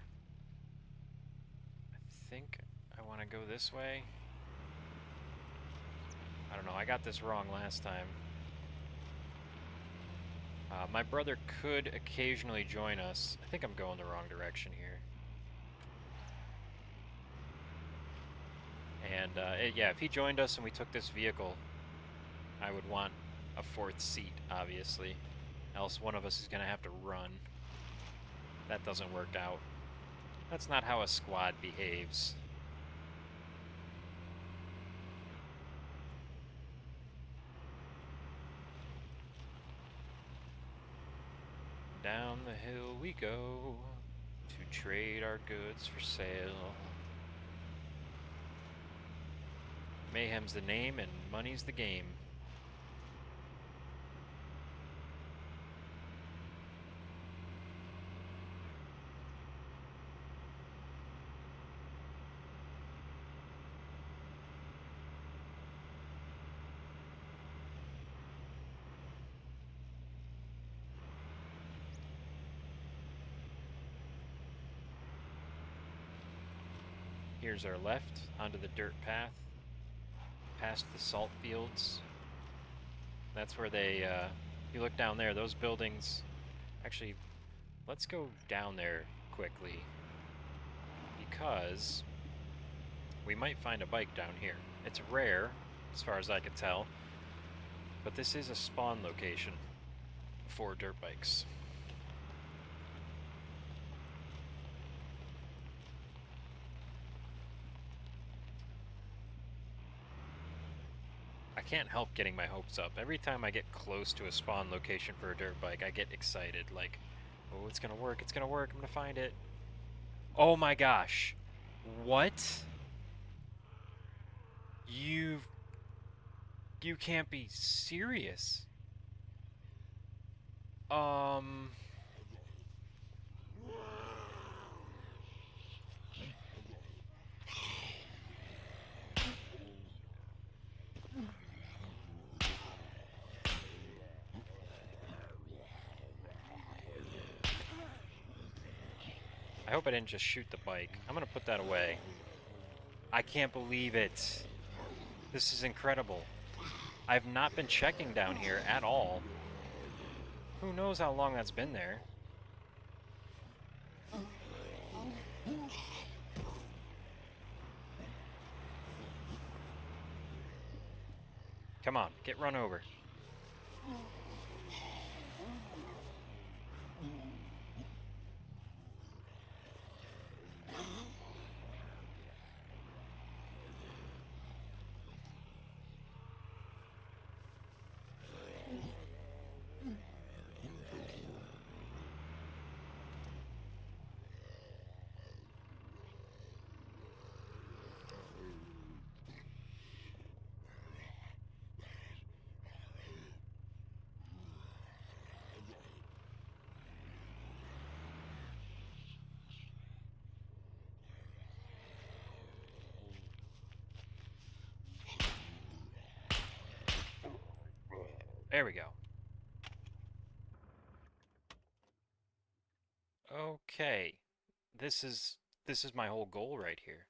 I think I want to go this way. I don't know, I got this wrong last time. My brother could occasionally join us. I think I'm going the wrong direction here. And yeah, if he joined us and we took this vehicle, I would want a 4th seat, obviously. Else one of us is going to have to run. That doesn't work out. That's not how a squad behaves. Down the hill we go to trade our goods for sale. Mayhem's the name and money's the game. Here's our left onto the dirt path, past the salt fields. That's where they, you look down there, those buildings, actually, let's go down there quickly, because we might find a bike down here. It's rare, as far as I can tell, but this is a spawn location for dirt bikes. I can't help getting my hopes up. Every time I get close to a spawn location for a dirt bike, I get excited, like, oh, it's gonna work, I'm gonna find it. Oh my gosh. What? You can't be serious. Um... I hope I didn't just shoot the bike. I'm gonna put that away. I can't believe it. This is incredible. I've not been checking down here at all. Who knows how long that's been there? Come on, get run over. There we go. Okay. This is my whole goal right here.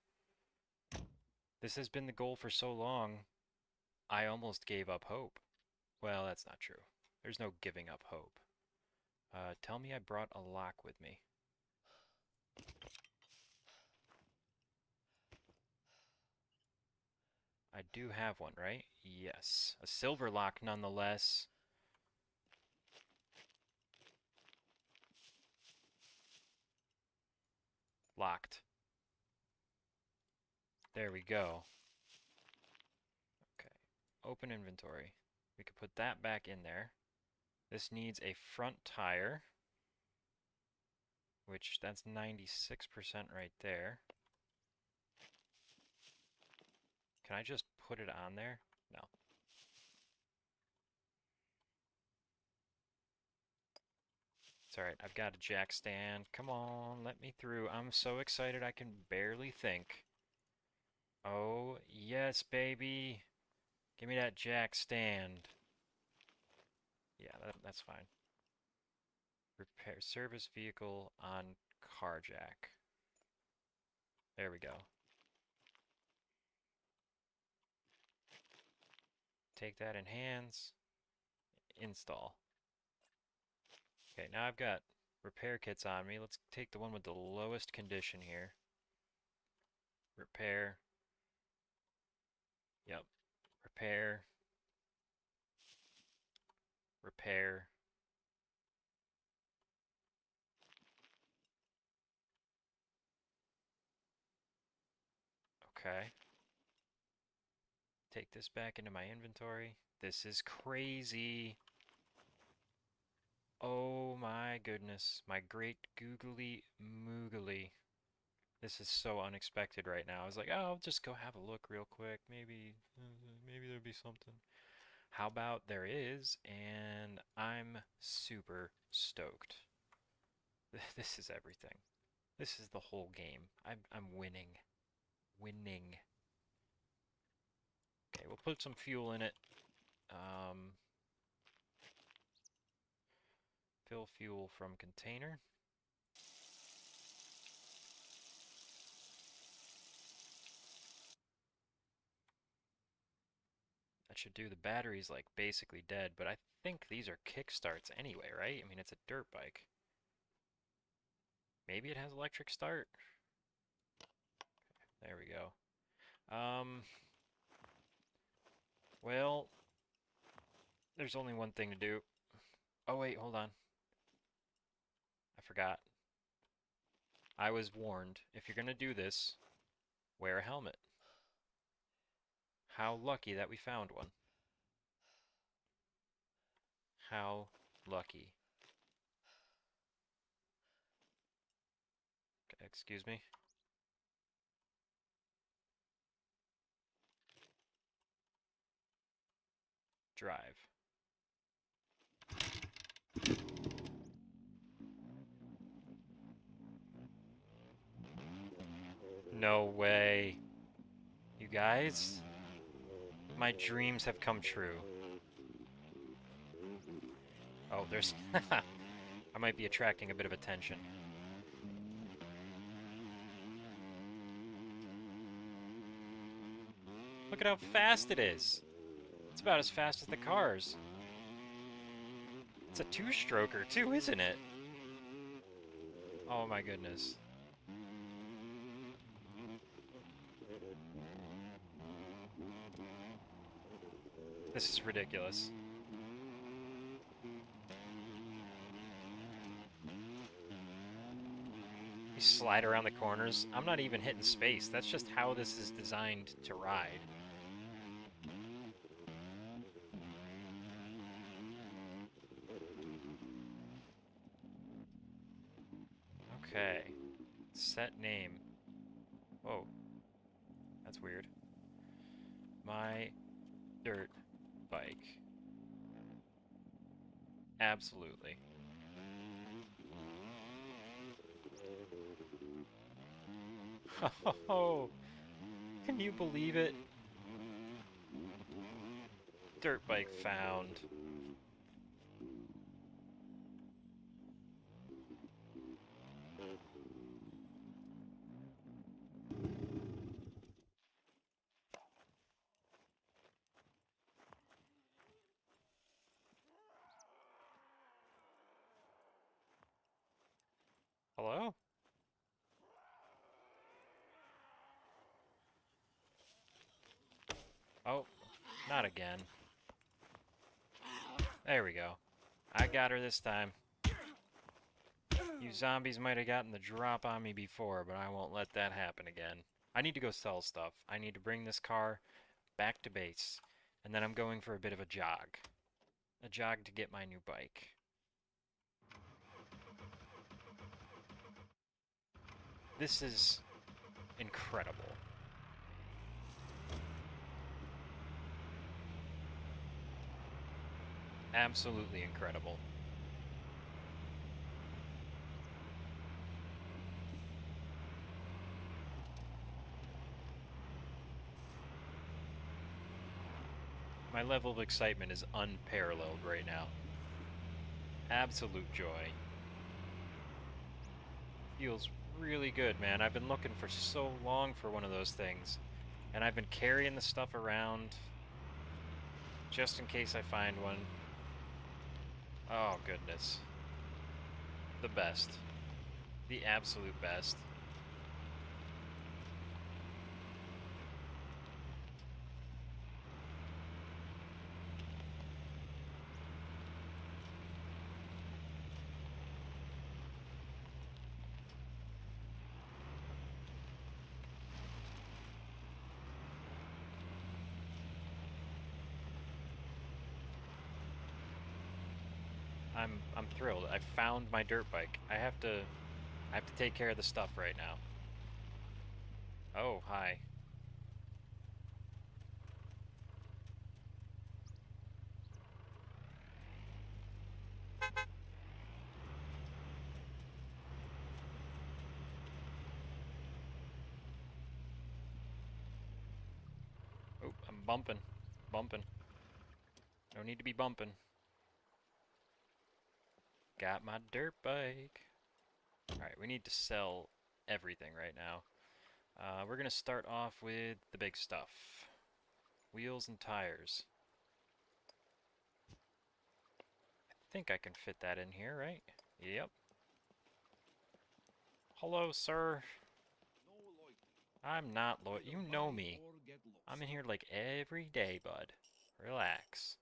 This has been the goal for so long, I almost gave up hope. Well, that's not true. There's no giving up hope. Tell me I brought a lock with me. I do have one, right? Yes. A silver lock nonetheless. Locked. There we go. Okay. Open inventory. We could put that back in there. This needs a front tire, which that's 96% right there. Can I just put it on there? No. It's alright, I've got a jack stand. Come on, let me through. I'm so excited I can barely think. Oh, yes, baby. Give me that jack stand. Yeah, that's fine. Repair service vehicle on car jack. There we go. Take that in hands. Install. Okay, now I've got repair kits on me. Let's take the one with the lowest condition here. Repair. Yep. Repair. Repair. Okay. Take this back into my inventory. This is crazy. Oh my goodness. My great googly moogly. This is so unexpected right now. I was like, oh, I'll just go have a look real quick. Maybe there'll be something. How about there is, and I'm super stoked. This is everything. This is the whole game. I'm winning. Winning. Okay, we'll put some fuel in it. Fill fuel from container. That should do. The battery's like basically dead, but I think these are kickstarts anyway, right? I mean, it's a dirt bike. Maybe it has electric start. There we go. Well, there's only one thing to do. Oh wait, hold on. I forgot. I was warned, if you're gonna do this, wear a helmet. How lucky that we found one. How lucky. Okay, excuse me. Drive. No way. You guys? My dreams have come true. Oh, there's... I might be attracting a bit of attention. Look at how fast it is. It's about as fast as the cars. It's a two-stroker too, isn't it? Oh my goodness. This is ridiculous. You slide around the corners. I'm not even hitting space. That's just how this is designed to ride. Okay. Set name. Whoa. That's weird. My dirt bike. Absolutely. Oh, can you believe it? Dirt bike found. Hello? Oh, not again. There we go. I got her this time. You zombies might have gotten the drop on me before, but I won't let that happen again. I need to go sell stuff. I need to bring this car back to base. And then I'm going for a bit of a jog. A jog to get my new bike. This is incredible. Absolutely incredible. My level of excitement is unparalleled right now. Absolute joy. Feels really good, man. I've been looking for so long for one of those things. And I've been carrying the stuff around just in case I find one. Oh, goodness. The best. The absolute best. I'm thrilled. I found my dirt bike. I have to take care of the stuff right now. Oh, hi. Oh, I'm bumping. Bumping. No need to be bumping. Got my dirt bike. Alright, we need to sell everything right now. We're going to start off with the big stuff. Wheels and tires. I think I can fit that in here, right? Yep. Hello, sir. I'm not loyal. You know me. I'm in here like every day, bud. Relax.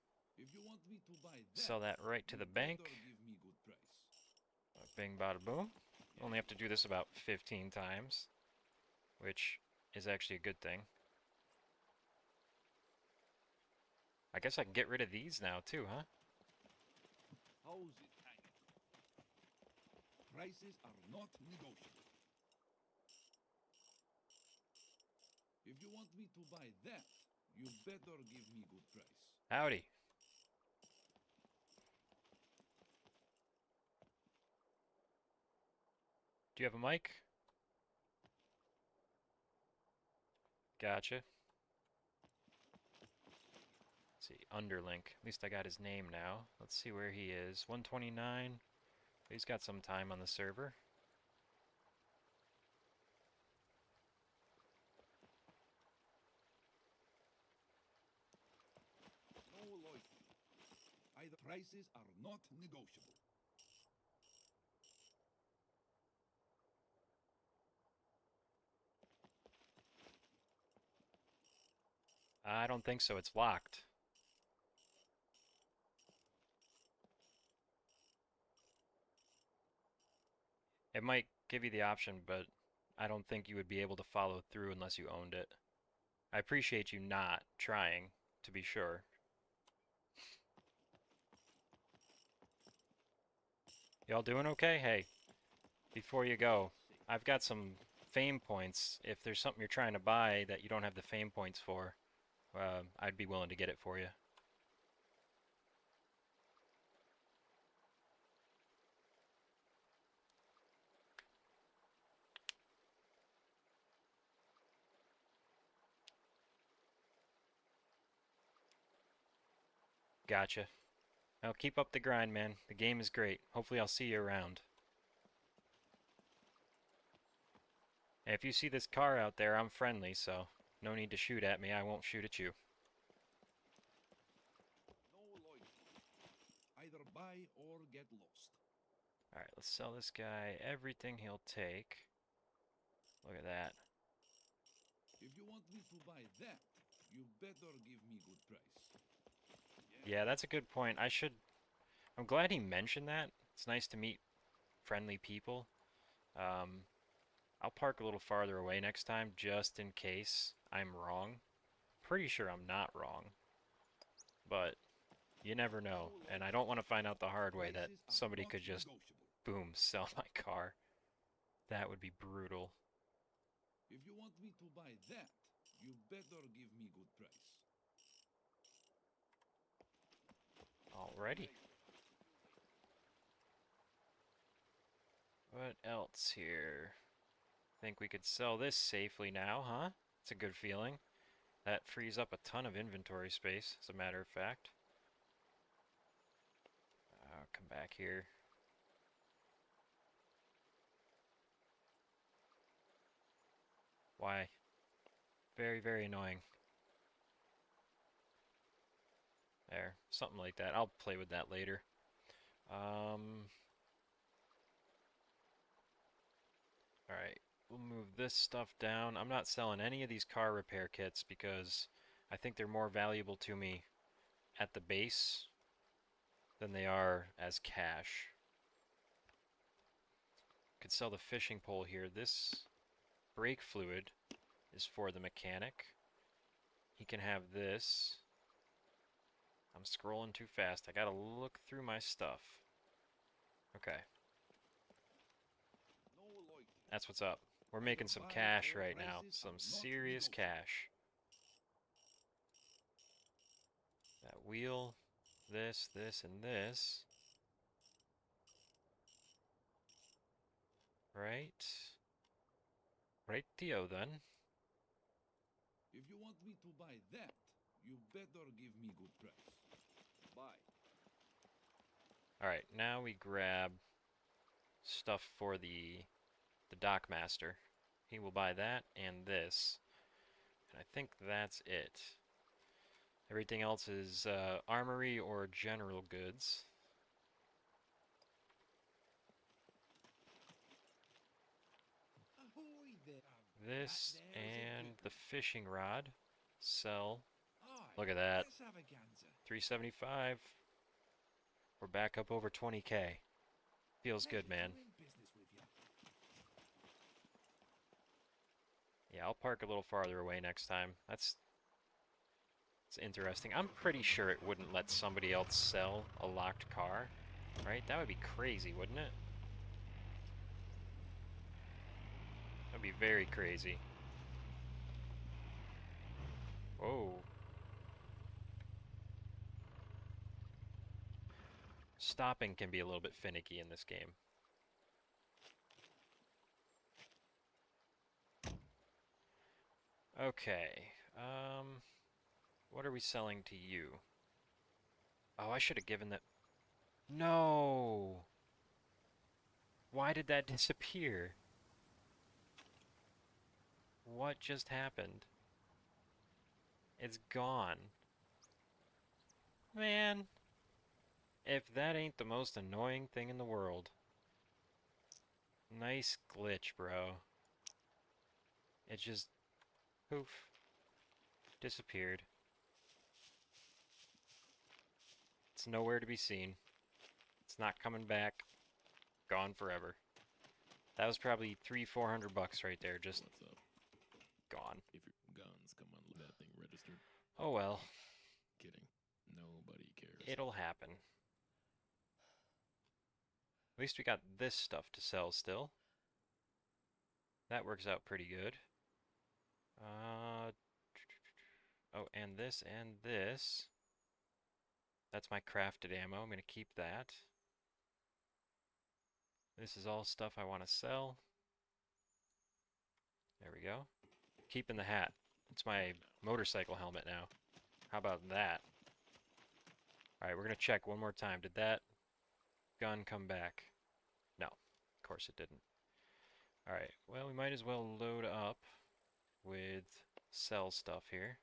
Sell that right to the bank. Bing bada boom. Only have to do this about 15 times, which is actually a good thing. I guess I can get rid of these now too, huh?
How's it hanging? Prices are not negotiable. If you want me to buy that, you better give me good price.
Howdy. Do you have a mic? Gotcha. Let's see, Underlink. At least I got his name now. Let's see where he is. 129. He's got some time on the server.
No loyalty. Either prices are not negotiable.
I don't think so. It's locked. It might give you the option, but I don't think you would be able to follow through unless you owned it. I appreciate you not trying, to be sure. Y'all doing okay? Hey, before you go, I've got some fame points. If there's something you're trying to buy that you don't have the fame points for, I'd be willing to get it for you. Gotcha. Now keep up the grind, man. The game is great. Hopefully I'll see you around. And if you see this car out there, I'm friendly, so no need to shoot at me. I won't shoot at you.
No loyalty. Either buy or get lost.
Alright, let's sell this guy everything he'll take. Look at that.
If you want me to buy that, you better give me good price.
Yeah, that's a good point. I'm glad he mentioned that. It's nice to meet friendly people. Um, I'll park a little farther away next time just in case I'm wrong. Pretty sure I'm not wrong, but you never know. And I don't want to find out the hard way that
Prices are
somebody
not
could just,
negotiable.
boom, sell my car. That would be brutal.
If you want me to buy that, you better give me good price.
Alrighty. What else here? Think we could sell this safely now, huh? It's a good feeling. That frees up a ton of inventory space, as a matter of fact. I'll come back here. Why? Very, very annoying. There, something like that. I'll play with that later. Alright, we'll move this stuff down. I'm not selling any of these car repair kits because I think they're more valuable to me at the base than they are as cash. Could sell the fishing pole here. This brake fluid is for the mechanic. He can have this. I'm scrolling too fast. I gotta look through my stuff. Okay, that's what's up. We're making some cash right now. Some serious cash. That wheel, this, and this. Right? Rightio then.
If you want me to buy that, you better give me good price. Buy.
Alright, now we grab stuff for the dock master. He will buy that and this. And I think that's it. Everything else is armory or general goods.
Ahoy there.
This
That there is
and the
equipment.
fishing rod. Sell.
Aye,
Look at that.
extravaganza.
375. We're back up over 20k. Feels
Pleasure
good, man.
doing business with you.
Yeah, I'll park a little farther away next time. It's interesting. I'm pretty sure it wouldn't let somebody else sell a locked car, right? That would be crazy, wouldn't it? That'd be very crazy. Whoa. Stopping can be a little bit finicky in this game. Okay. What are we selling to you? Oh, I should have given that. No! Why did that disappear? What just happened? It's gone. Man, if that ain't the most annoying thing in the world. Nice glitch, bro. It just, poof, disappeared. It's nowhere to be seen. It's not coming back. Gone forever. That was probably 300-400 bucks right there, just
What's up?
gone.
If your guns come on that thing registered.
Oh well,
Kidding. Nobody cares.
it'll happen. At least we got this stuff to sell still. That works out pretty good. Oh, and this and this. That's my crafted ammo. I'm going to keep that. This is all stuff I want to sell. There we go. Keeping the hat. It's my motorcycle helmet now. How about that? Alright, we're going to check one more time. Did that gun come back? No, of course it didn't. Alright, well, we might as well load up with sell stuff here.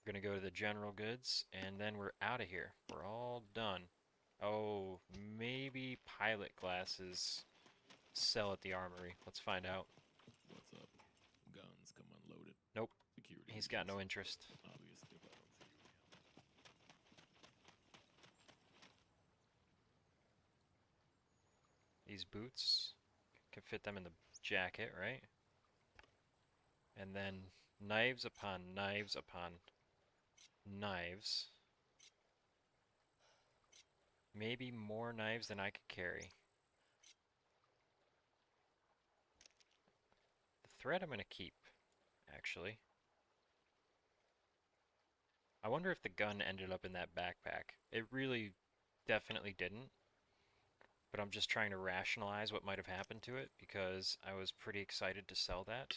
We're going to go to the general goods, and then we're out of here. We're all done. Oh, maybe pilot glasses sell at the armory. Let's find out.
What's up? Guns come unloaded.
Nope,
Security
he's got no
reasons.
interest.
Obviously, if I don't see you around.
These boots can fit them in the jacket, right? And then knives upon knives upon knives. Maybe more knives than I could carry. The thread I'm going to keep, actually. I wonder if the gun ended up in that backpack. It really definitely didn't. But I'm just trying to rationalize what might have happened to it because I was pretty excited to sell that.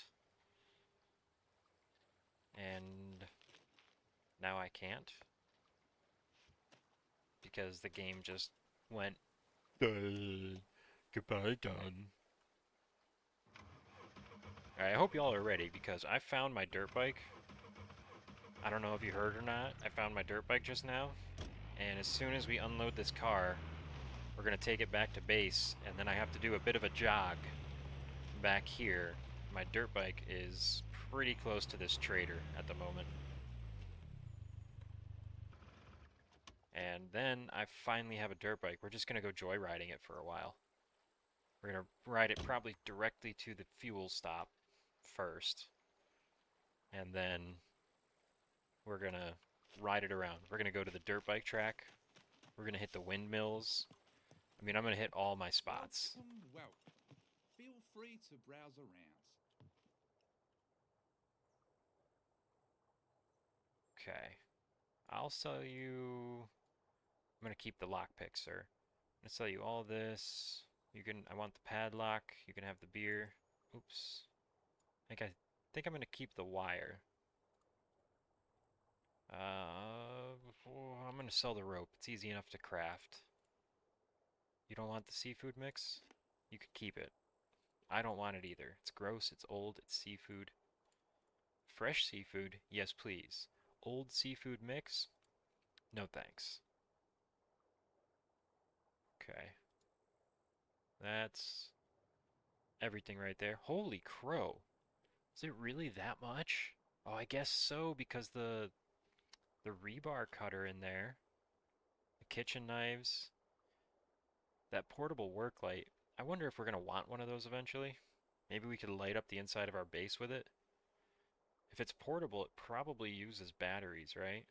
And now I can't. Because the game just went, goodbye, done. Alright, I hope y'all are ready, because I found my dirt bike. I don't know if you heard or not, I found my dirt bike just now. And as soon as we unload this car, we're going to take it back to base, and then I have to do a bit of a jog back here. My dirt bike is pretty close to this trader at the moment. And then I finally have a dirt bike. We're just going to go joyriding it for a while. We're going to ride it probably directly to the fuel stop first. And then we're going to ride it around. We're going to go to the dirt bike track. We're going to hit the windmills. I mean, I'm going to hit all my spots.
Welcome, welcome. Feel free to browse around.
Okay. I'll sell you... I'm going to keep the lockpick, sir. I'm going to sell you all this. You can... I want the padlock. You can have the beer. Oops. I think I'm going to keep the wire. I'm going to sell the rope. It's easy enough to craft. You don't want the seafood mix? You could keep it. I don't want it either. It's gross, it's old, it's seafood. Fresh seafood? Yes, please. Old seafood mix? No thanks. Okay. That's everything right there. Holy crow. Is it really that much? Oh, I guess so, because the rebar cutter in there, the kitchen knives, that portable work light. I wonder if we're going to want one of those eventually. Maybe we could light up the inside of our base with it. If it's portable, it probably uses batteries, right?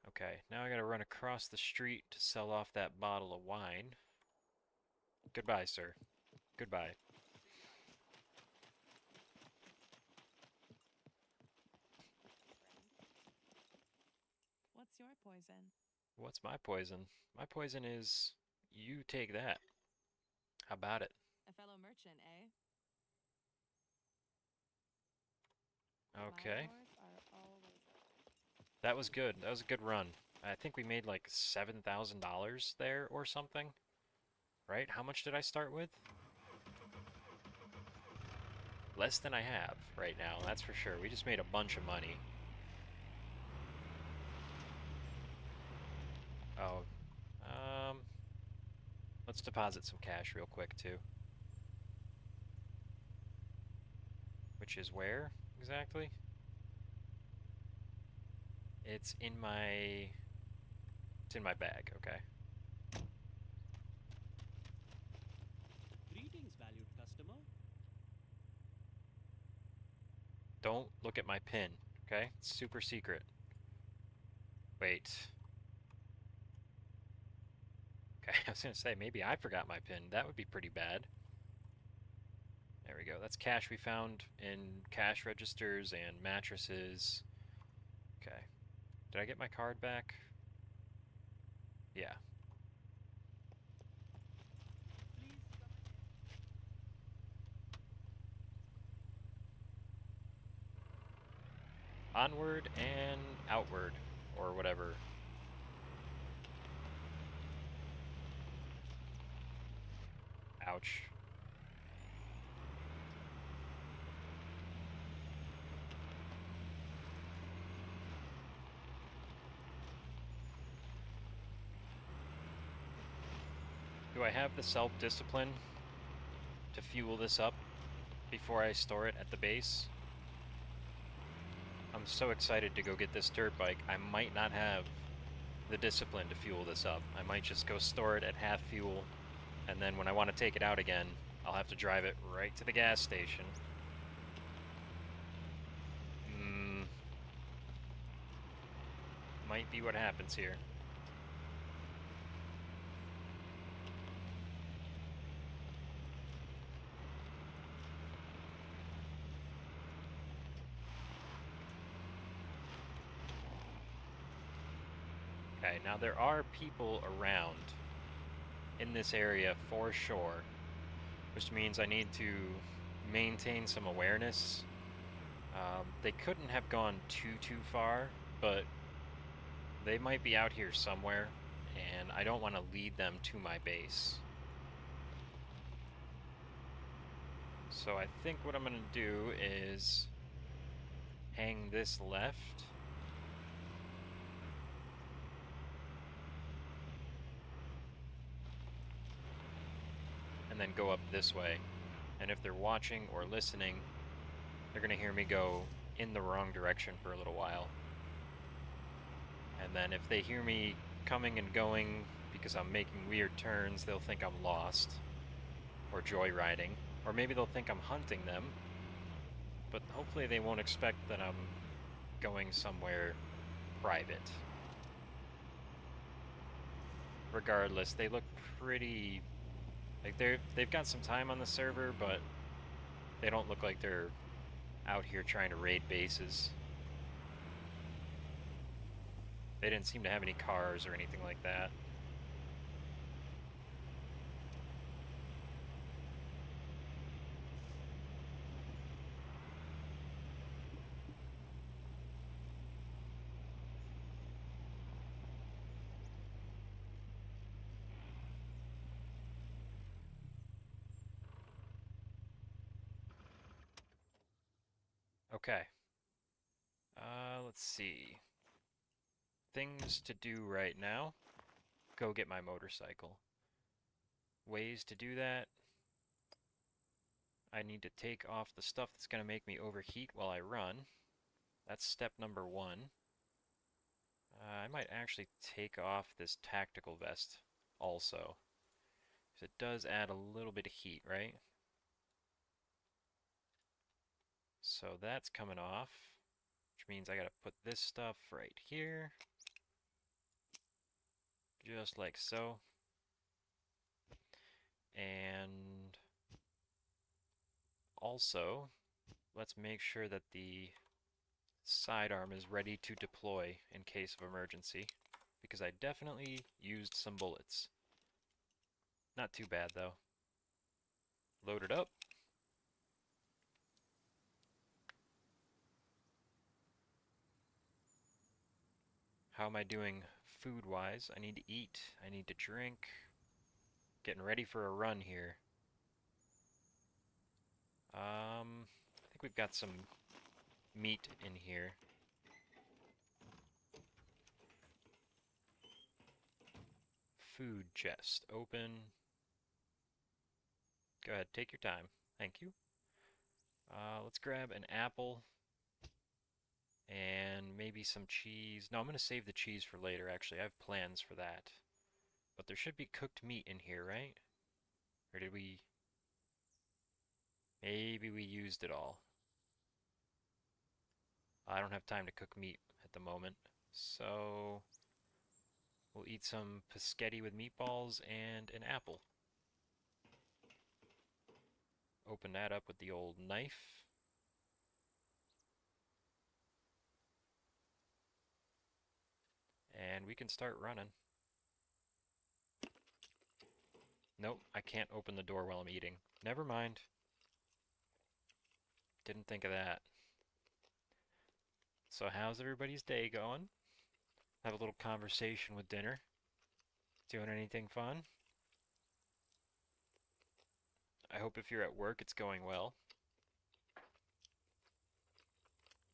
Okay, now I gotta run across the street to sell off that bottle of wine. Goodbye, sir. Goodbye.
What's your poison?
What's my poison? My poison is you take that. How about it?
A fellow merchant, eh?
Okay.
My hours are always open.
That was good. That was a good run. I think we made like $7,000 there or something. Right? How much did I start with? Less than I have right now, that's for sure. We just made a bunch of money. Oh, let's deposit some cash real quick too. Which is where exactly? It's in my bag, okay.
Greetings, valued customer.
Don't look at my pin, okay? It's super secret. Wait. Okay, I was gonna say, maybe I forgot my pin. That would be pretty bad. There we go. That's cash we found in cash registers and mattresses. Okay. Did I get my card back? Yeah.
Please come again.
Onward and outward, or whatever. Ouch. Do I have the self-discipline to fuel this up before I store it at the base? I'm so excited to go get this dirt bike. I might not have the discipline to fuel this up. I might just go store it at half fuel, and then when I want to take it out again, I'll have to drive it right to the gas station. Might be what happens here. Okay, now there are people around in this area for sure, which means I need to maintain some awareness They couldn't have gone too far, but they might be out here somewhere, and I don't want to lead them to my base. So I think what I'm going to do is hang this left. And then go up this way. And if they're watching or listening, they're going to hear me go in the wrong direction for a little while. And then if they hear me coming and going because I'm making weird turns, they'll think I'm lost or joyriding. Or maybe they'll think I'm hunting them. But hopefully they won't expect that I'm going somewhere private. Regardless, they look pretty... like they've got some time on the server, but they don't look like they're out here trying to raid bases. They didn't seem to have any cars or anything like that. Okay. Let's see. Things to do right now. Go get my motorcycle. Ways to do that. I need to take off the stuff that's going to make me overheat while I run. That's step number 1. I might actually take off this tactical vest also, because it does add a little bit of heat, right? So that's coming off, which means I gotta put this stuff right here, just like so. And also, let's make sure that the sidearm is ready to deploy in case of emergency, because I definitely used some bullets. Not too bad though. Load it up. How am I doing food-wise? I need to eat, I need to drink. Getting ready for a run here. I think we've got some meat in here. Food chest, open. Go ahead, take your time. Thank you. Let's grab an apple and maybe some cheese. No, I'm going to save the cheese for later, actually. I have plans for that. But there should be cooked meat in here, right? Or did we... maybe we used it all. I don't have time to cook meat at the moment, so we'll eat some paschetti with meatballs and an apple. Open that up with the old knife. And we can start running. Nope, I can't open the door while I'm eating. Never mind. Didn't think of that. So how's everybody's day going? Have a little conversation with dinner. Doing anything fun? I hope if you're at work it's going well.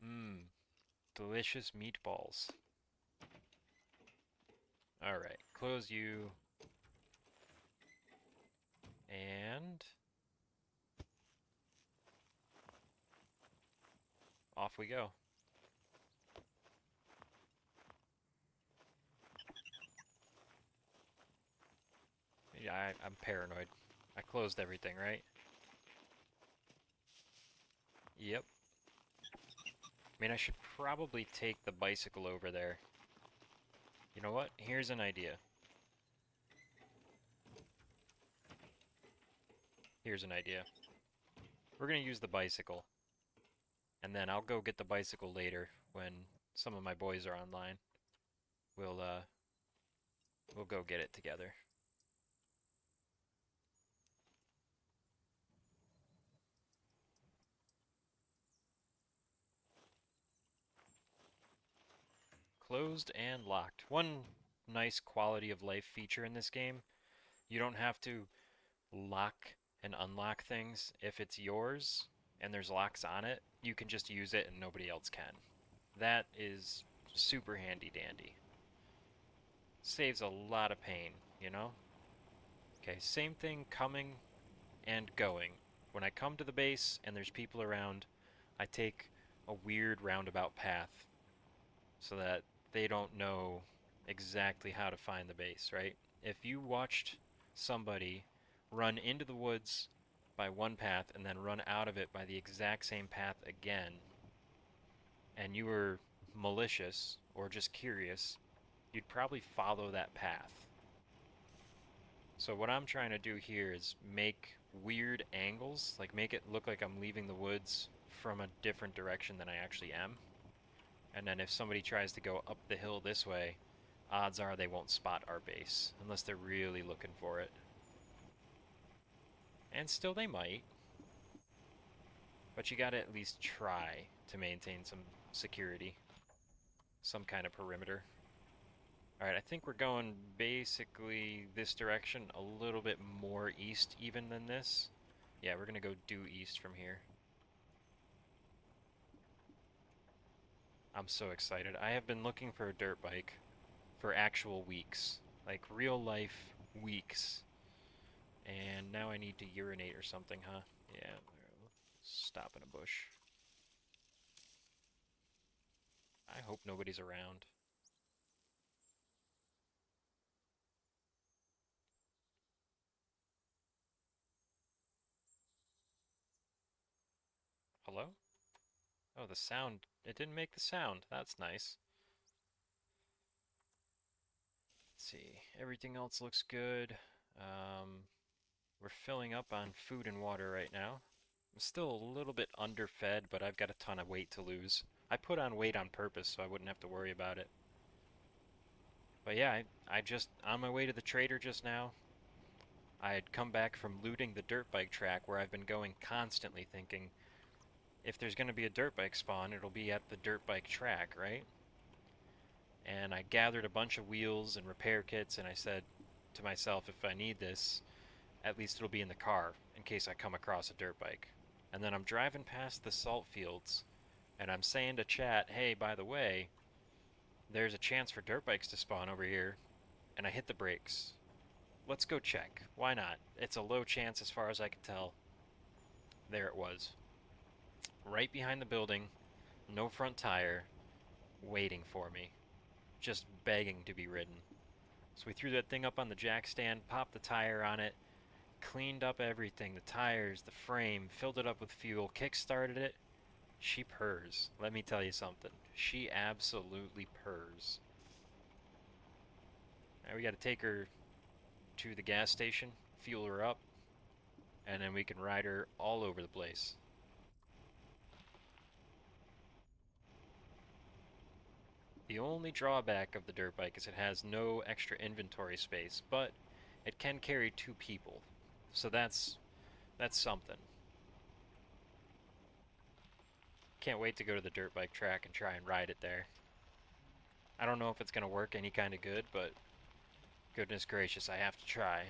Mmm, delicious meatballs. Alright, close you. And off we go. Yeah, I'm paranoid. I closed everything, right? Yep. I mean, I should probably take the bicycle over there. You know what? Here's an idea. Here's an idea. We're gonna use the bicycle. And then I'll go get the bicycle later when some of my boys are online. We'll go get it together. Closed and locked. One nice quality of life feature in this game, you don't have to lock and unlock things. If it's yours and there's locks on it, you can just use it and nobody else can. That is super handy dandy. Saves a lot of pain, you know? Okay, same thing coming and going. When I come to the base and there's people around, I take a weird roundabout path so that they don't know exactly how to find the base, right? If you watched somebody run into the woods by one path and then run out of it by the exact same path again, and you were malicious or just curious, you'd probably follow that path. So what I'm trying to do here is make weird angles, like make it look like I'm leaving the woods from a different direction than I actually am. And then if somebody tries to go up the hill this way, odds are they won't spot our base, unless they're really looking for it. And still they might. But you gotta at least try to maintain some security. Some kind of perimeter. Alright, I think we're going basically this direction, a little bit more east even than this. Yeah, we're gonna go due east from here. I'm so excited. I have been looking for a dirt bike for actual weeks. Like real life weeks. And now I need to urinate or something, huh? Yeah, stop in a bush. I hope nobody's around. Hello? Oh, the sound. It didn't make the sound. That's nice. Let's see. Everything else looks good. We're filling up on food and water right now. I'm still a little bit underfed, but I've got a ton of weight to lose. I put on weight on purpose so I wouldn't have to worry about it. But yeah, I just, on my way to the trader just now, I had come back from looting the dirt bike track where I've been going constantly thinking, if there's going to be a dirt bike spawn, it'll be at the dirt bike track, right? And I gathered a bunch of wheels and repair kits, and I said to myself, if I need this, at least it'll be in the car in case I come across a dirt bike. And then I'm driving past the salt fields, and I'm saying to chat, hey, by the way, there's a chance for dirt bikes to spawn over here, and I hit the brakes. Let's go check. Why not? It's a low chance as far as I can tell. There it was. Right behind the building, no front tire, waiting for me. Just begging to be ridden. So we threw that thing up on the jack stand, popped the tire on it, cleaned up everything, the tires, the frame, filled it up with fuel, kick-started it. She purrs. Let me tell you something. She absolutely purrs. Now we gotta take her to the gas station, fuel her up, and then we can ride her all over the place. The only drawback of the dirt bike is it has no extra inventory space, but it can carry 2 people. So that's something. Can't wait to go to the dirt bike track and try and ride it there. I don't know if it's going to work any kind of good, but goodness gracious, I have to try.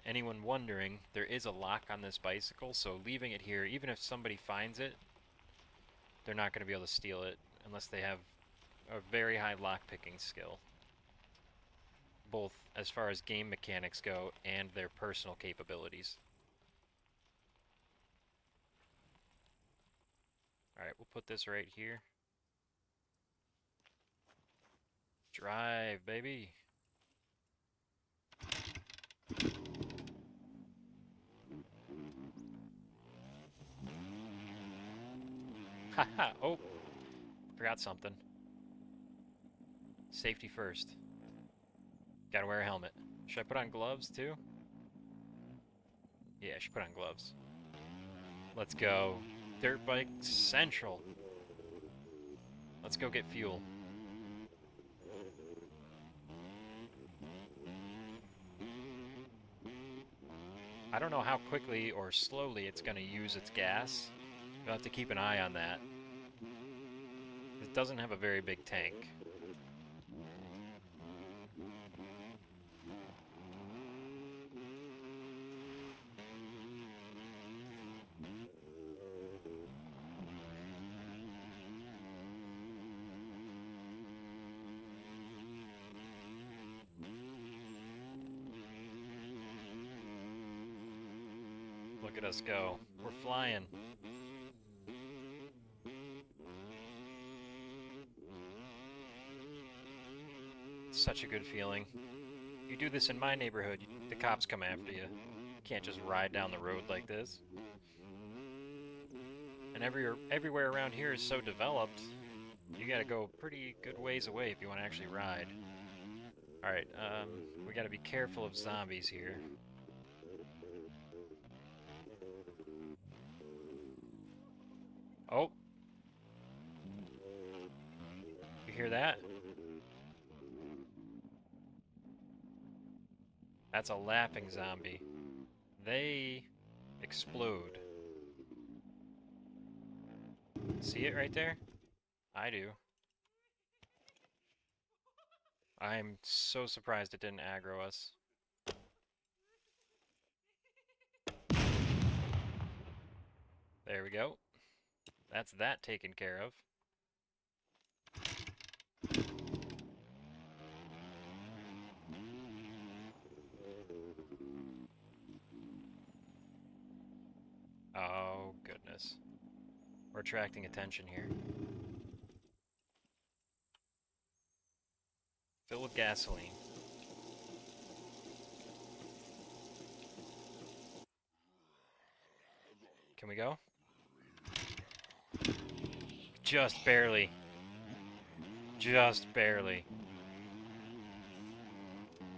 Anyone wondering, there is a lock on this bicycle, so leaving it here, even if somebody finds it, they're not going to be able to steal it unless they have a very high lockpicking skill. Both as far as game mechanics go and their personal capabilities. Alright, we'll put this right here. Drive, baby! Haha! Oh! Forgot something. Safety first. Gotta wear a helmet. Should I put on gloves too? Yeah, I should put on gloves. Let's go. Dirt Bike Central. Let's go get fuel. I don't know how quickly or slowly it's going to use its gas, You'll have to keep an eye on that. It doesn't have a very big tank. Look at us go. We're flying. Such a good feeling. You do this in my neighborhood, the cops come after you. You can't just ride down the road like this. And everywhere around here is so developed, you gotta go pretty good ways away if you want to actually ride. Alright, we gotta be careful of zombies here. Oh! You hear that? That's a laughing zombie. They explode. See it right there? I do. I'm so surprised it didn't aggro us. There we go. That's that taken care of. Oh, goodness. We're attracting attention here. Fill with gasoline. Can we go? Just barely. Just barely.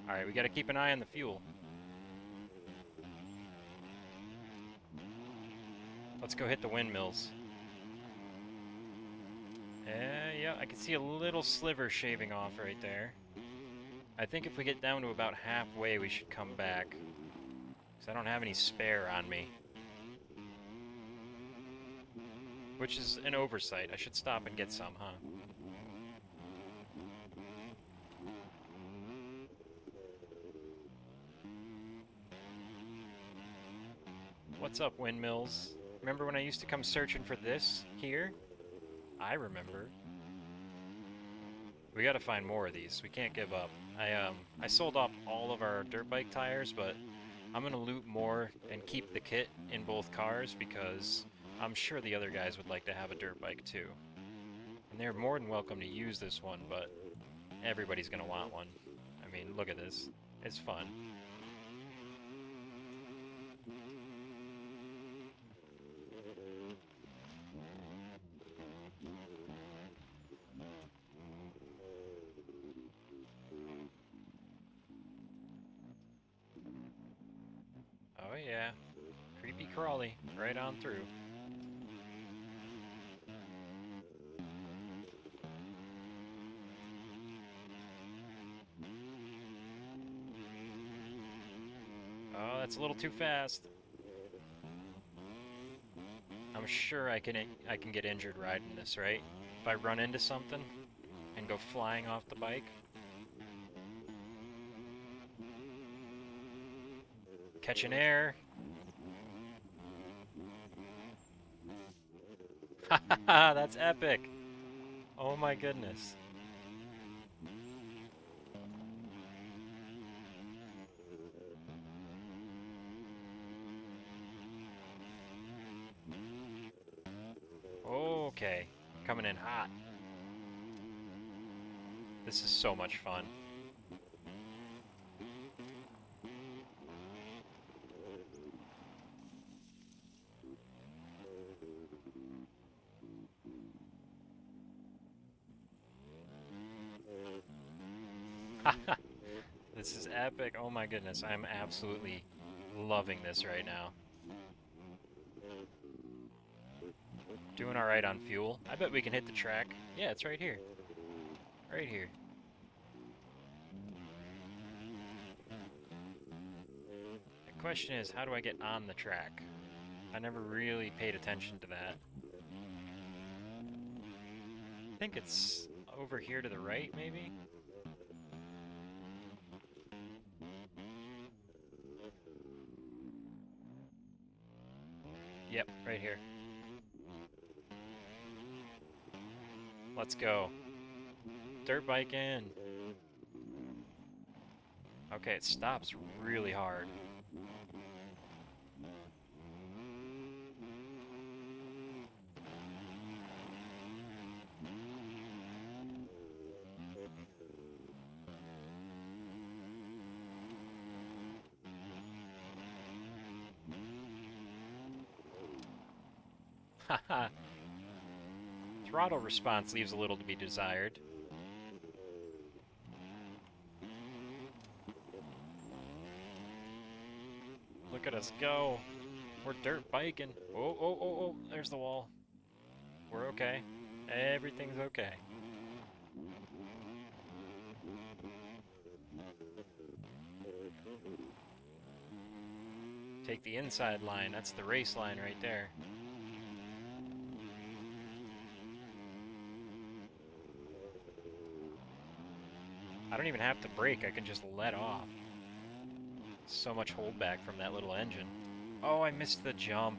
Alright, we gotta keep an eye on the fuel. Let's go hit the windmills. Yeah, I can see a little sliver shaving off right there. I think if we get down to about halfway, we should come back. Because I don't have any spare on me. Which is an oversight. I should stop and get some, huh? What's up, windmills? Remember when I used to come searching for this here? I remember. We gotta find more of these. We can't give up. I sold off all of our dirt bike tires, but I'm gonna loot more and keep the kit in both cars because I'm sure the other guys would like to have a dirt bike too. And they're more than welcome to use this one, but everybody's gonna want one. I mean, look at this. It's fun. Oh yeah. Creepy crawly. Right on through. Oh, that's a little too fast. I'm sure I can get injured riding this, right? If I run into something and go flying off the bike. Catching air. Haha, that's epic. Oh my goodness. Okay, coming in hot. This is so much fun. This is epic. Oh my goodness, I'm absolutely loving this right now. Doing alright on fuel. I bet we can hit the track. Yeah, it's right here. Right here. The question is, how do I get on the track? I never really paid attention to that. I think it's over here to the right, maybe? Yep, right here. Let's go. Dirt bike in. Okay, it stops really hard. Haha. Throttle response leaves a little to be desired. Look at us go. We're dirt biking. Oh, oh, oh, oh, there's the wall. We're okay. Everything's okay. Take the inside line. That's the race line right there. I don't even have to brake. I can just let off. So much holdback from that little engine. Oh, I missed the jump.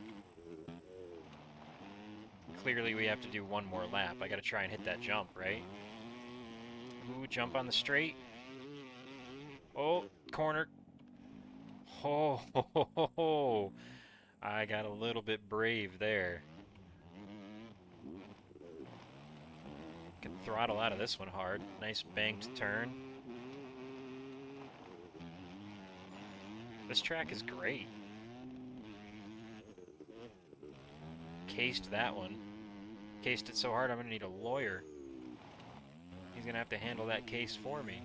Clearly we have to do one more lap. I gotta try and hit that jump, right? Ooh, jump on the straight. Oh, corner. Oh, ho, ho, ho, ho. I got a little bit brave there. Can throttle out of this one hard. Nice banked turn. This track is great. Cased that one. Cased it so hard I'm gonna need a lawyer. He's gonna have to handle that case for me.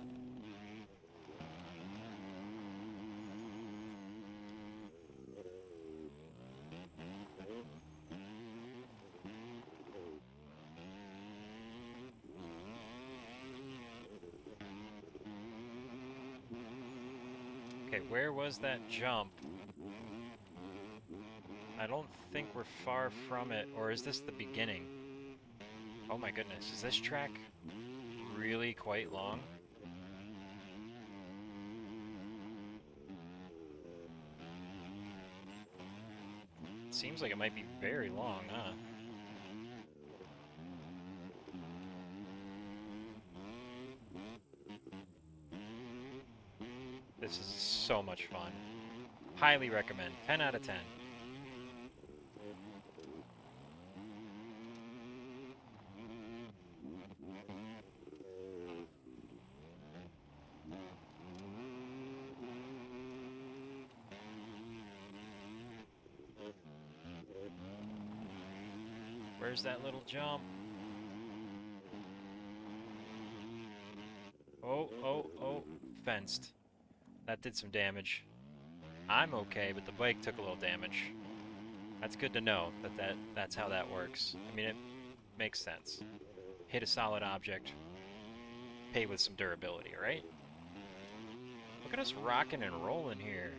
Okay, where was that jump? I don't think we're far from it, or is this the beginning? Oh my goodness, is this track really quite long? It seems like it might be very long, huh? This is so much fun. Highly recommend. 10 out of 10. Where's that little jump? Oh, oh, oh. Fenced. That did some damage. I'm okay, but the bike took a little damage. That's good to know that's how that works. I mean, it makes sense. Hit a solid object, pay with some durability, right? Look at us rocking and rolling here.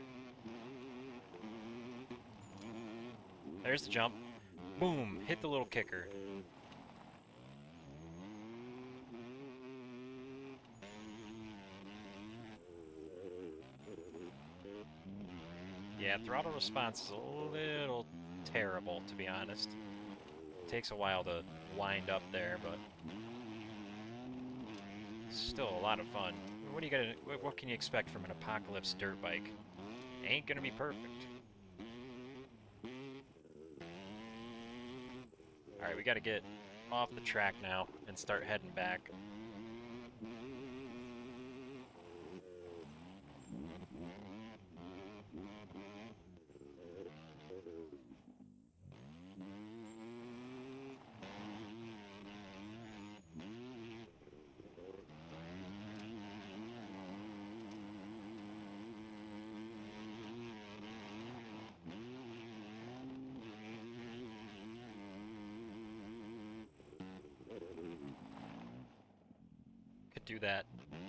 There's the jump. Boom! Hit the little kicker. Yeah, throttle response is a little terrible, to be honest. Takes a while to wind up there, but still a lot of fun. What can you expect from an apocalypse dirt bike? Ain't gonna be perfect. Alright, we gotta get off the track now and start heading back. Do that.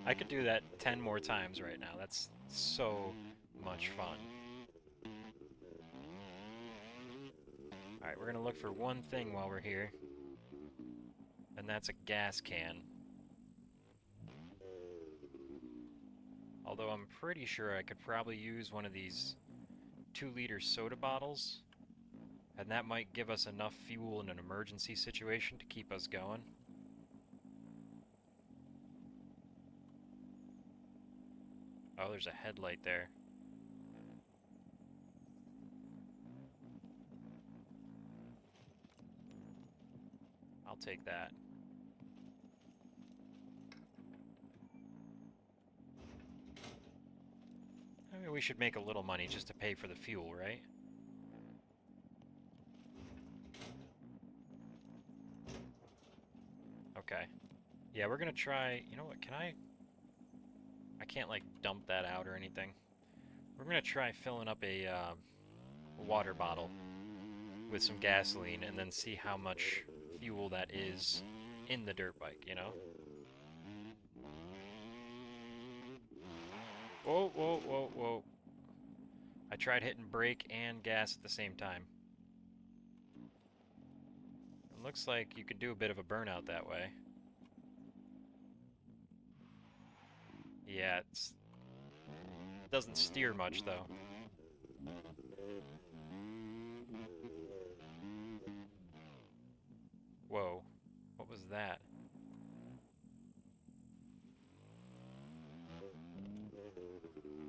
I could do that 10 more times right now. That's so much fun. We're gonna look for one thing while we're here, and that's a gas can. Although I'm pretty sure I could probably use one of these 2-liter soda bottles, and that might give us enough fuel in an emergency situation to keep us going. Oh, there's a headlight there. I'll take that. I mean, we should make a little money just to pay for the fuel, right? Okay. Yeah, we're gonna try... You know what, can I... I can't, like, dump that out or anything. We're gonna try filling up a water bottle with some gasoline and then see how much fuel that is in the dirt bike, you know? Whoa, whoa, whoa, whoa. I tried hitting brake and gas at the same time. It looks like you could do a bit of a burnout that way. Yeah, it doesn't steer much though. Whoa, what was that?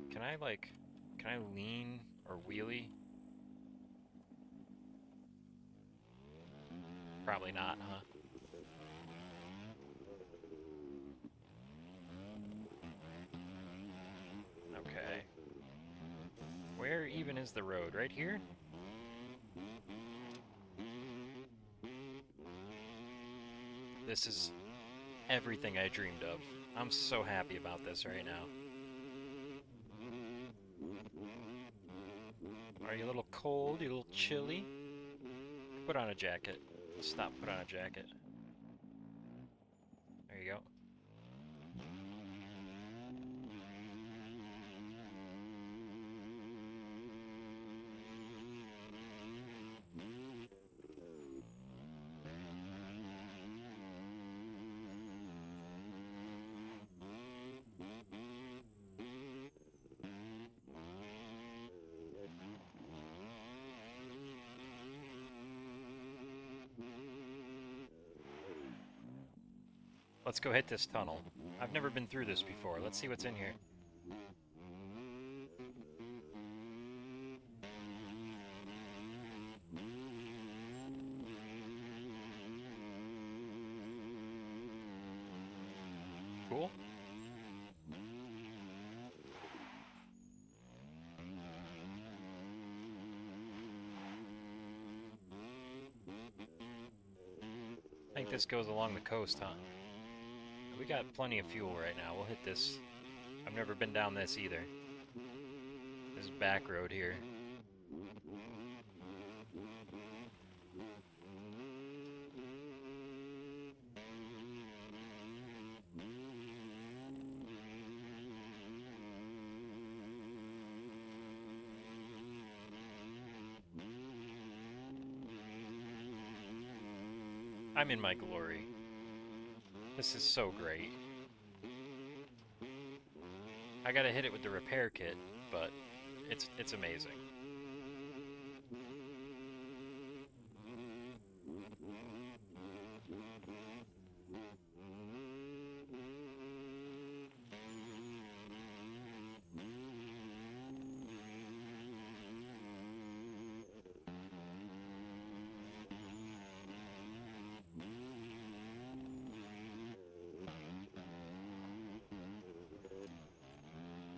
Can I lean or wheelie? Probably not, huh? Okay. Where even is the road? Right here? This is everything I dreamed of. I'm so happy about this right now. Are you a little cold? You a little chilly? Put on a jacket. Stop, put on a jacket. There you go. Let's go hit this tunnel. I've never been through this before. Let's see what's in here. Cool. I think this goes along the coast, huh? We got plenty of fuel right now. We'll hit this. I've never been down this either. This is back road here. I'm in my glory. This is so great. I gotta hit it with the repair kit, but it's amazing.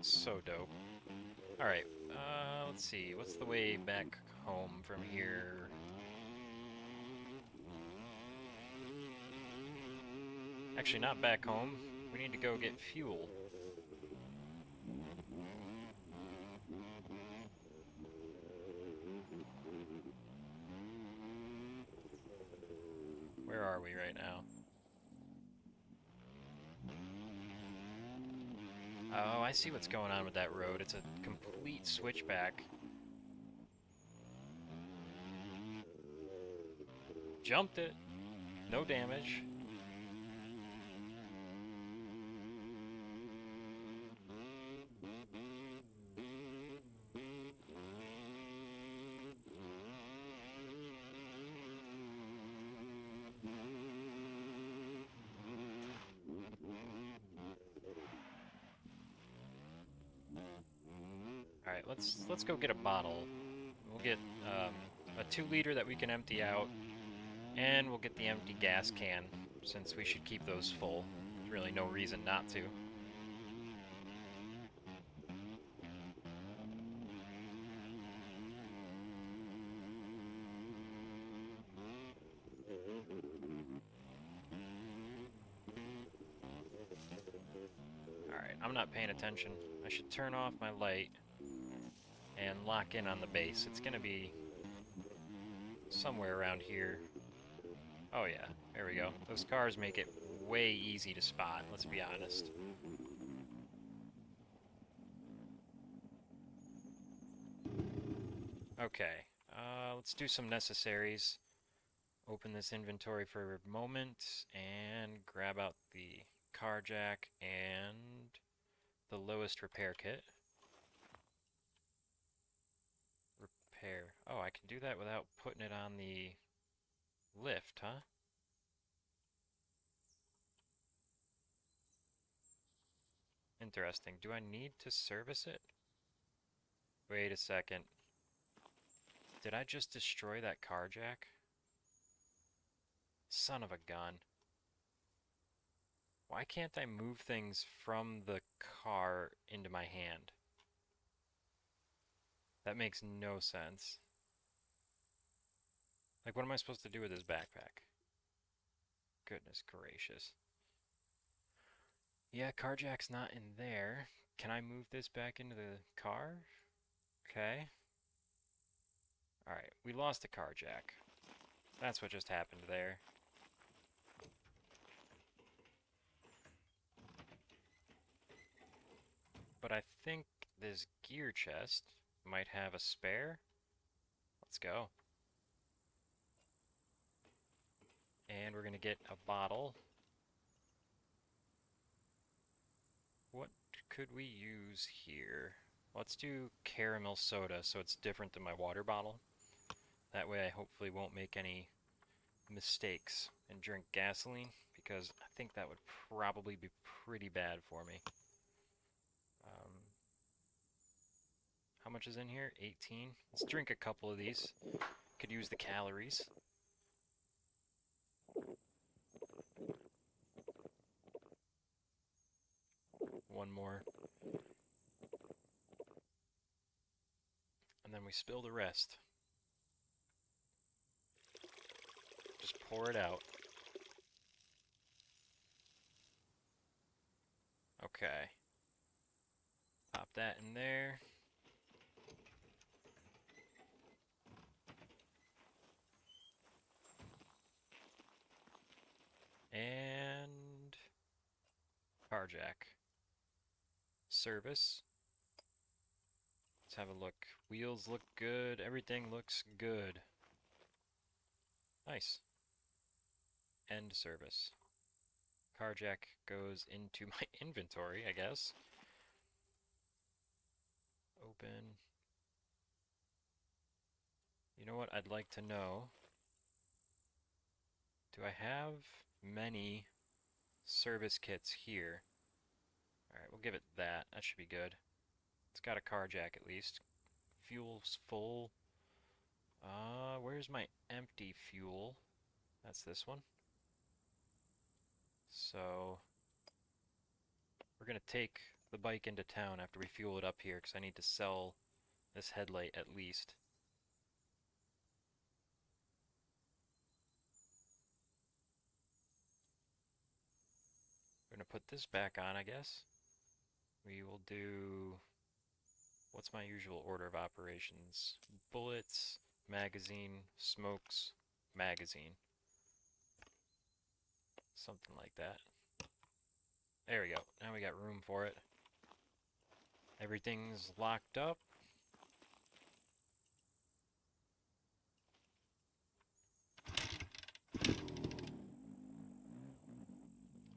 So dope. Alright, let's see. What's the way back home from here? Actually, not back home. We need to go get fuel. Where are we right now? Oh, I see what's going on with that road. It's a complete switchback. Jumped it. No damage. All right, let's go get a bottle. We'll get a 2-liter that we can empty out, and we'll get the empty gas can since we should keep those full. There's really no reason not to. Alright, I'm not paying attention. I should turn off my light and lock in on the base. It's gonna be somewhere around here. Oh yeah, there we go. Those cars make it way easy to spot, let's be honest. Okay, let's do some necessaries. Open this inventory for a moment and grab out the car jack and the lowest repair kit. Repair. Oh, I can do that without putting it on the lift, huh? Interesting. Do I need to service it? Wait a second. Did I just destroy that car jack? Son of a gun. Why can't I move things from the car into my hand? That makes no sense. Like, what am I supposed to do with this backpack? Goodness gracious. Yeah, car jack's not in there. Can I move this back into the car? Okay. Alright, we lost a car jack. That's what just happened there. But I think this gear chest might have a spare. Let's go. And we're gonna get a bottle. What could we use here? Let's do caramel soda so it's different than my water bottle. That way I hopefully won't make any mistakes and drink gasoline, because I think that would probably be pretty bad for me. How much is in here? 18. Let's drink a couple of these. Could use the calories. One more. And then we spill the rest. Just pour it out. Okay. Pop that in there. And car jack. Service. Let's have a look. Wheels look good. Everything looks good. Nice. End service. Car jack goes into my inventory, I guess. Open. You know what I'd like to know? Do I have many service kits here? Alright, we'll give it that. That should be good. It's got a car jack at least. Fuel's full. Where's my empty fuel? That's this one. So, we're gonna take the bike into town after we fuel it up here, because I need to sell this headlight at least. We're gonna put this back on, I guess. We will do... What's my usual order of operations? Bullets, magazine, smokes, magazine. Something like that. There we go. Now we got room for it. Everything's locked up.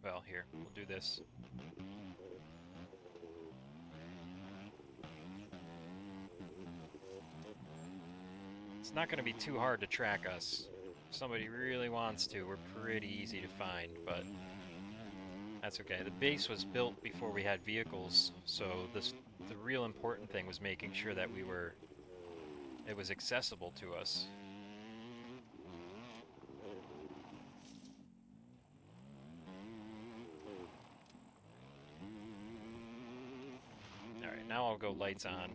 Well, here, we'll do this. It's not going to be too hard to track us. If somebody really wants to, we're pretty easy to find, but that's okay. The base was built before we had vehicles, so the real important thing was making sure that it was accessible to us. Alright, now I'll go lights on.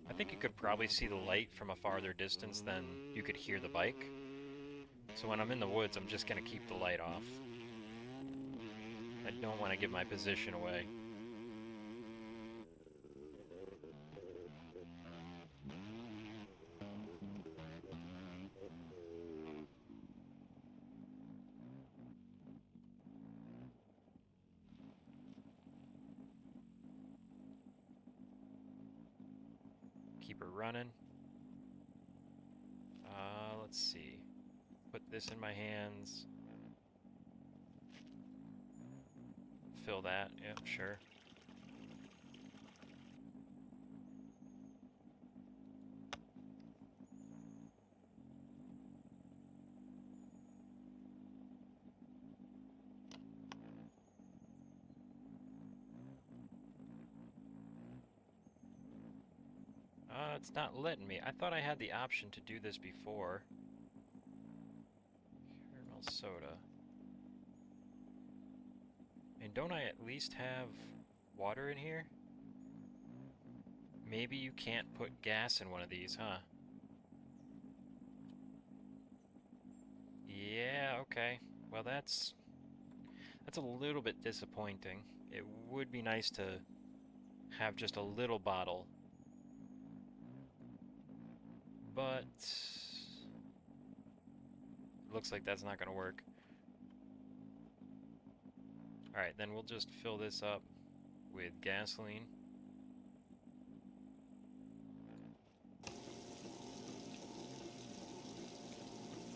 I think you could probably see the light from a farther distance than you could hear the bike. So when I'm in the woods, I'm just going to keep the light off. I don't want to give my position away. Keep her running. Let's see. Put this in my hands. Fill that. Yep, sure. It's not letting me. I thought I had the option to do this before. Caramel soda. And don't I at least have water in here? Maybe you can't put gas in one of these, huh? Yeah, okay. Well, that's a little bit disappointing. It would be nice to have just a little bottle. But looks like that's not going to work. Alright, then we'll just fill this up with gasoline.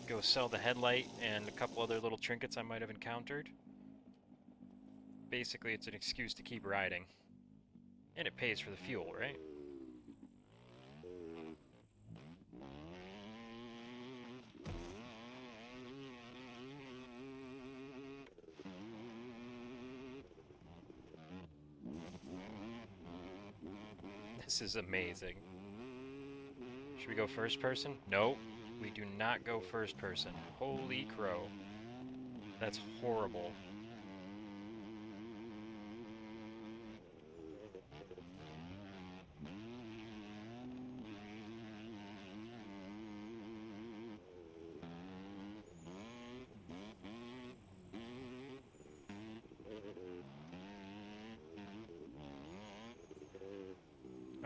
Go sell the headlight and a couple other little trinkets I might have encountered. Basically, it's an excuse to keep riding. And it pays for the fuel, right? This is amazing. Should we go first person? Nope. We do not go first person. Holy crow. That's horrible.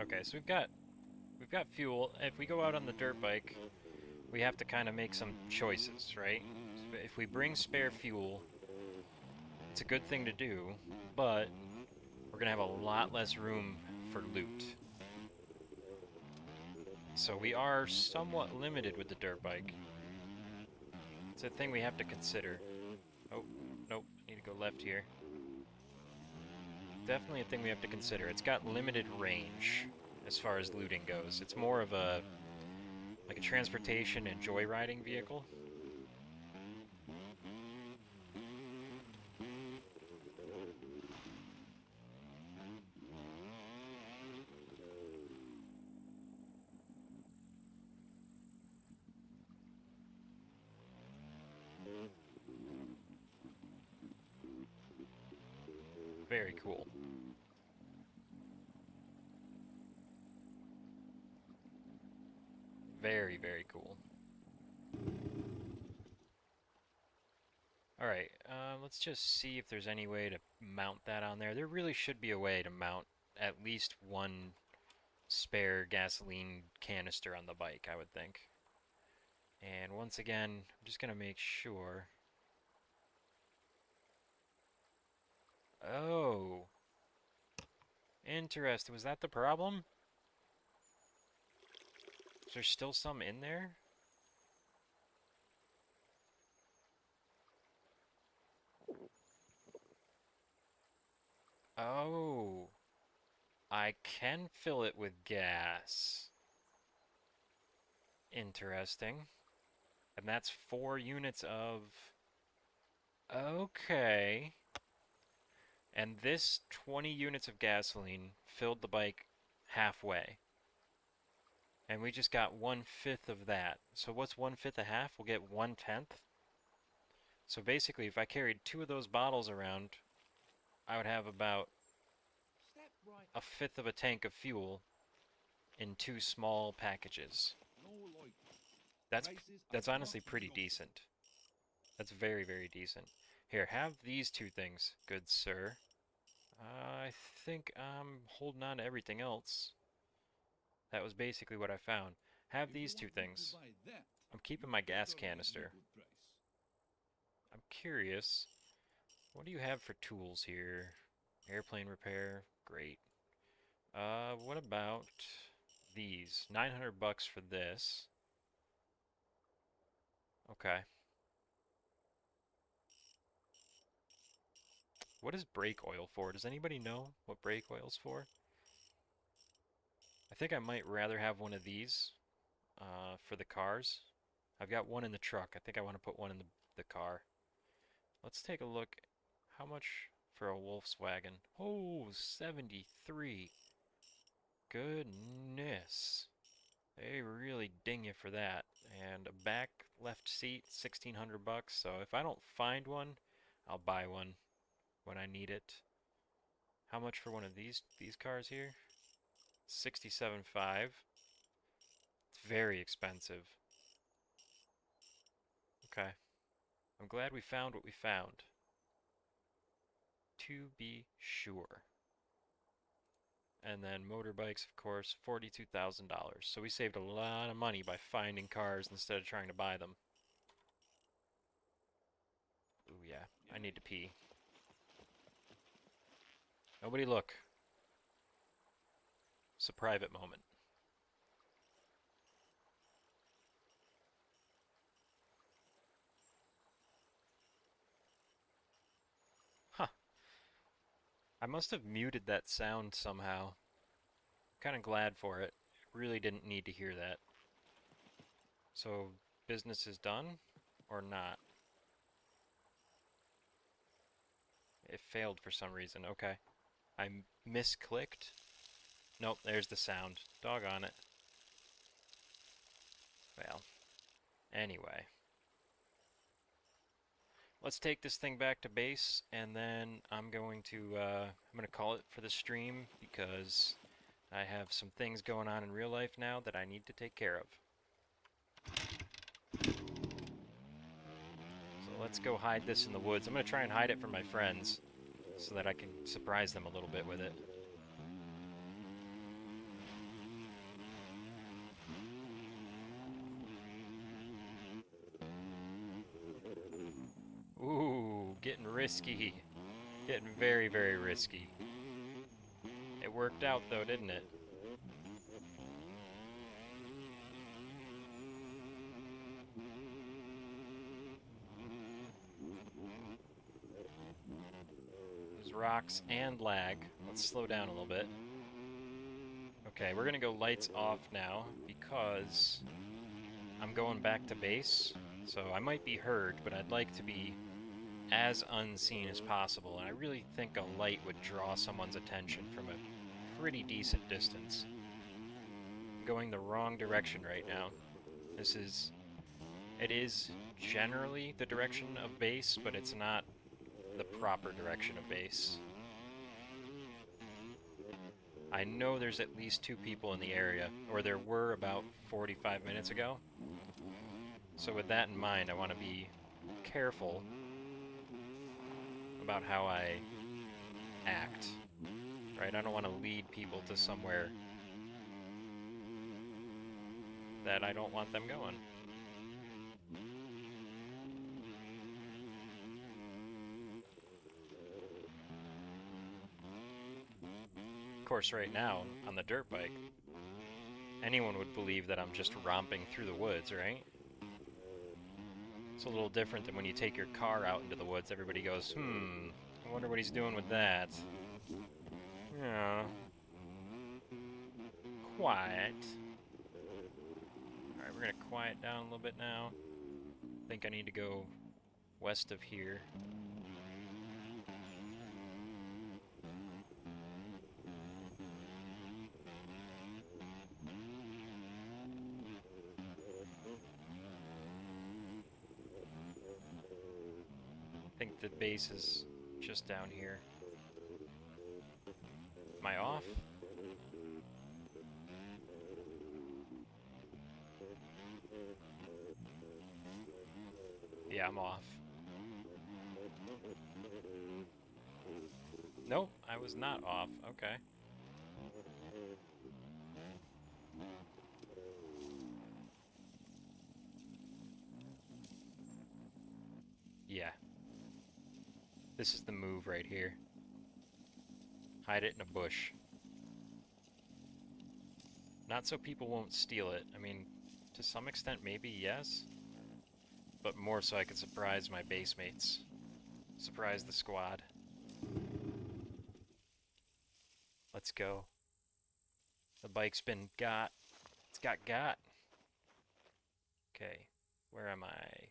Okay, so we've got fuel. If we go out on the dirt bike, we have to kind of make some choices, right? So if we bring spare fuel, it's a good thing to do, but we're gonna have a lot less room for loot. So we are somewhat limited with the dirt bike. It's a thing we have to consider. Oh, nope, need to go left here. Definitely a thing we have to consider. It's got limited range as far as looting goes. It's more of a like a transportation and joyriding vehicle. Very cool. Very, very cool. Alright, let's just see if there's any way to mount that on there. There really should be a way to mount at least one spare gasoline canister on the bike, I would think. And once again, I'm just going to make sure. Oh. Interesting. Was that the problem? Is there still some in there? Oh, I can fill it with gas. Interesting. And that's 4 units of... Okay. And this 20 units of gasoline filled the bike halfway. And we just got 1/5 of that. So what's 1/5 of half? We'll get 1/10. So basically, if I carried 2 of those bottles around, I would have about
Step right.
1/5 of a tank of fuel in 2 small packages.
No loitering.
That's
Prices
that's
are
honestly
not
pretty
negotiable.
decent. That's very, very decent. Here, have these 2 things, good sir. I think I'm holding on to everything else. That was basically what I found. Have
If you
these 2
want me to
things.
buy that,
I'm keeping
you
my gas
better give me
canister.
good price.
I'm curious, what do you have for tools here? Airplane repair, great. What about these? 900 bucks for this. Okay. What is brake oil for? Does anybody know what brake oil's for? I think I might rather have one of these for the cars. I've got one in the truck. I think I want to put one in the car. Let's take a look. How much for a Volkswagen? Oh, 73. Goodness. They really ding you for that. And a back left seat, 1600 bucks. So if I don't find one, I'll buy one when I need it. How much for one of these cars here? 67.5. It's very expensive. Okay. I'm glad we found what we found. To be sure. And then motorbikes, of course, $42,000. So we saved a lot of money by finding cars instead of trying to buy them. Ooh, yeah. I need to pee. Nobody look. It's a private moment. Huh. I must have muted that sound somehow. Kind of glad for it. Really didn't need to hear that. So, business is done? Or not? It failed for some reason. Okay. I misclicked. Nope, there's the sound. Doggone it. Well, anyway. Let's take this thing back to base, and then I'm going to call it for the stream because I have some things going on in real life now that I need to take care of. So let's go hide this in the woods. I'm going to try and hide it from my friends so that I can surprise them a little bit with it. Ooh, getting risky. Getting very, very risky. It worked out though, didn't it? There's rocks and lag. Let's slow down a little bit. Okay, we're gonna go lights off now because I'm going back to base. So I might be heard, but I'd like to be as unseen as possible. And I really think a light would draw someone's attention from a pretty decent distance. I'm going the wrong direction right now. It is generally the direction of base, but it's not the proper direction of base. I know there's at least 2 people in the area, or there were about 45 minutes ago. So with that in mind, I want to be careful about how I act, right? I don't want to lead people to somewhere that I don't want them going. Of course, right now, on the dirt bike, anyone would believe that I'm just romping through the woods, right? It's a little different than when you take your car out into the woods. Everybody goes, I wonder what he's doing with that. Yeah. Quiet. Alright, we're gonna quiet down a little bit now. Think I need to go west of here. I think the base is just down here. Am I off? Yeah, I'm off. Nope, I was not off. Okay. Yeah. This is the move right here. Hide it in a bush. Not so people won't steal it. I mean, to some extent, maybe yes. But more so I could surprise my base mates. Surprise the squad. Let's go. The bike's been got. It's got. Okay, where am I?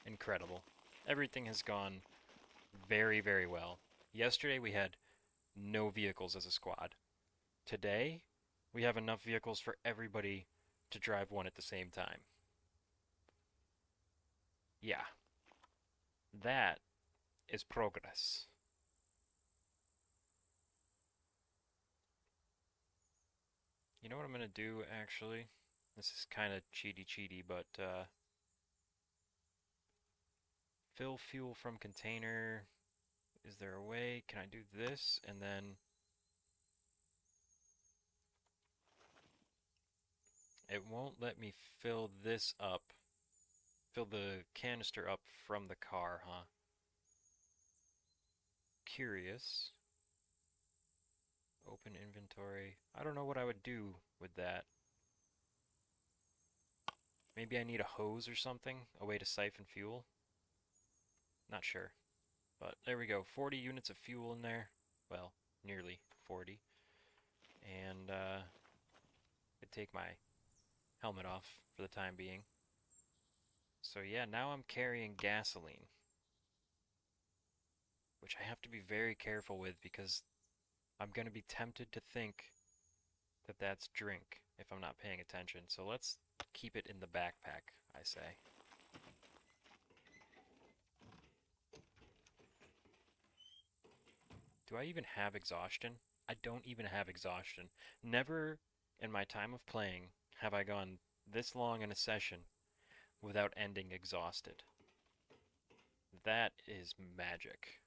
Incredible. Everything has gone very, very well. Yesterday we had no vehicles as a squad. Today, we have enough vehicles for everybody to drive one at the same time. Yeah. That is progress. You know what I'm gonna do, actually? This is kind of cheaty, but, fill fuel from container. Is there a way? Can I do this? And then it won't let me fill this up. Fill the canister up from the car, huh? Curious. Open inventory. I don't know what I would do with that. Maybe I need a hose or something? A way to siphon fuel? Not sure. But there we go. 40 units of fuel in there. Well, nearly 40. And, could take my helmet off for the time being. So yeah, now I'm carrying gasoline. Which I have to be very careful with because I'm going to be tempted to think that that's drink if I'm not paying attention. So let's keep it in the backpack, I say. Do I even have exhaustion? I don't even have exhaustion. Never in my time of playing have I gone this long in a session without ending exhausted. That is magic.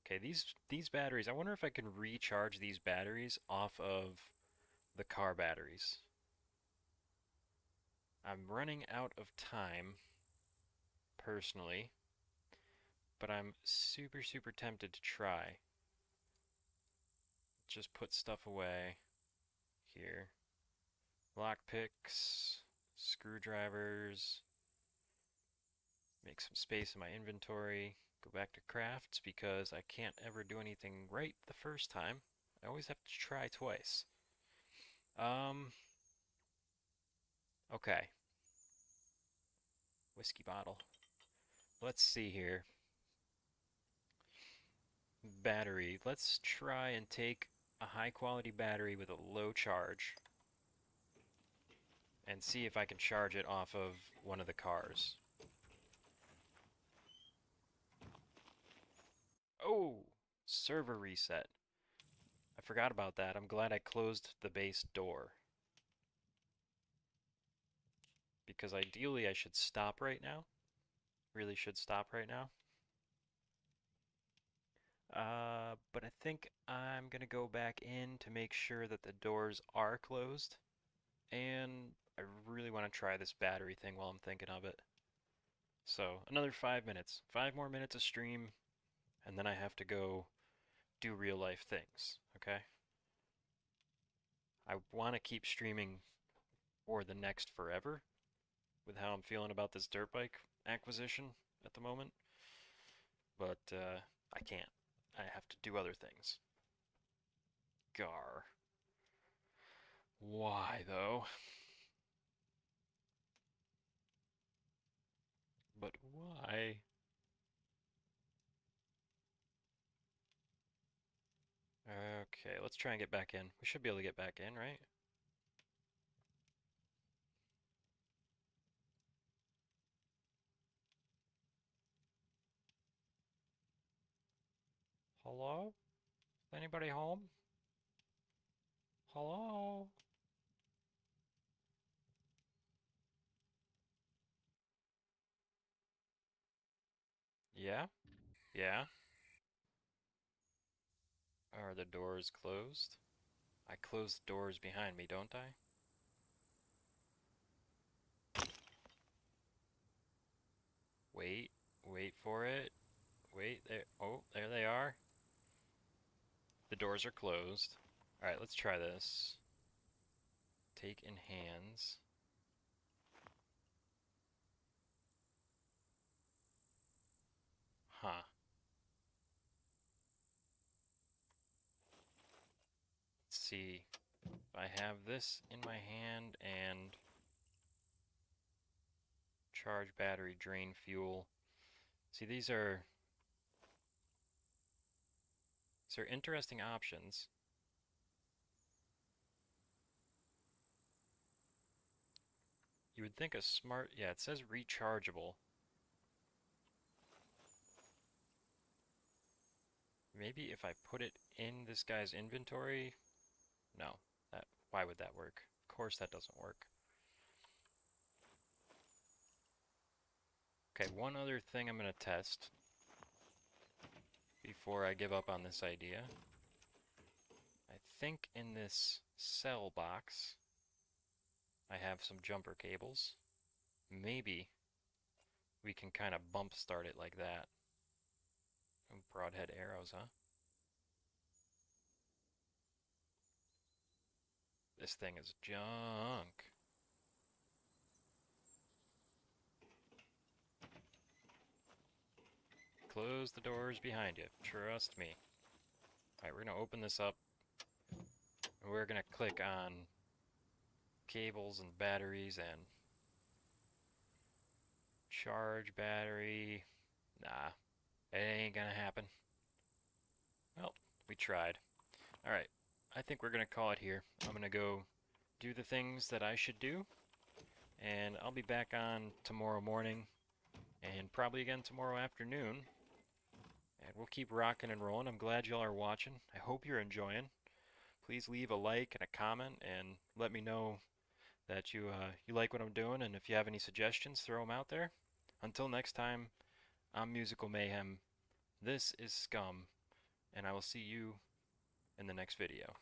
Okay, these batteries, I wonder if I can recharge these batteries off of the car batteries. I'm running out of time, personally, but I'm super tempted to try. Just put stuff away here. Lockpicks, screwdrivers, make some space in my inventory, go back to crafts because I can't ever do anything right the first time. I always have to try twice. Okay. Whiskey bottle. Let's see here. Battery. Let's try and take a high quality battery with a low charge and see if I can charge it off of one of the cars. Oh! Server reset. I forgot about that. I'm glad I closed the base door. Because ideally I should stop right now. Really should stop right now. But I think I'm gonna go back in to make sure that the doors are closed. And I really want to try this battery thing while I'm thinking of it. So, another 5 minutes. 5 more minutes of stream, and then I have to go do real life things, okay? I want to keep streaming for the next forever with how I'm feeling about this dirt bike acquisition. at the moment, but I can't. I have to do other things. Gar. Why, though? But why? Okay, let's try and get back in. We should be able to get back in, right? Hello? Is anybody home? Hello? Yeah? Yeah? Are the doors closed? I close the doors behind me, don't I? Wait, wait for it. Wait, there. Oh, there they are. The doors are closed. Alright, let's try this. Take in hands. Huh. Let's see. If I have this in my hand and charge battery, drain fuel. See, these are interesting options. You would think a smart, yeah, it says rechargeable. Maybe if I put it in this guy's inventory? No, why would that work? Of course that doesn't work. Okay, one other thing I'm going to test before I give up on this idea. I think in this cell box I have some jumper cables. Maybe we can kind of bump start it like that. Broadhead arrows, huh? This thing is junk. Close the doors behind you. Trust me. Alright, we're going to open this up. And we're going to click on cables and batteries and charge battery. Nah, it ain't going to happen. Well, we tried. Alright, I think we're going to call it here. I'm going to go do the things that I should do. And I'll be back on tomorrow morning and probably again tomorrow afternoon. And we'll keep rocking and rolling. I'm glad y'all are watching. I hope you're enjoying. Please leave a like and a comment and let me know that you like what I'm doing, and if you have any suggestions, throw them out there. Until next time, I'm Musical Mayhem. This is Scum, and I will see you in the next video.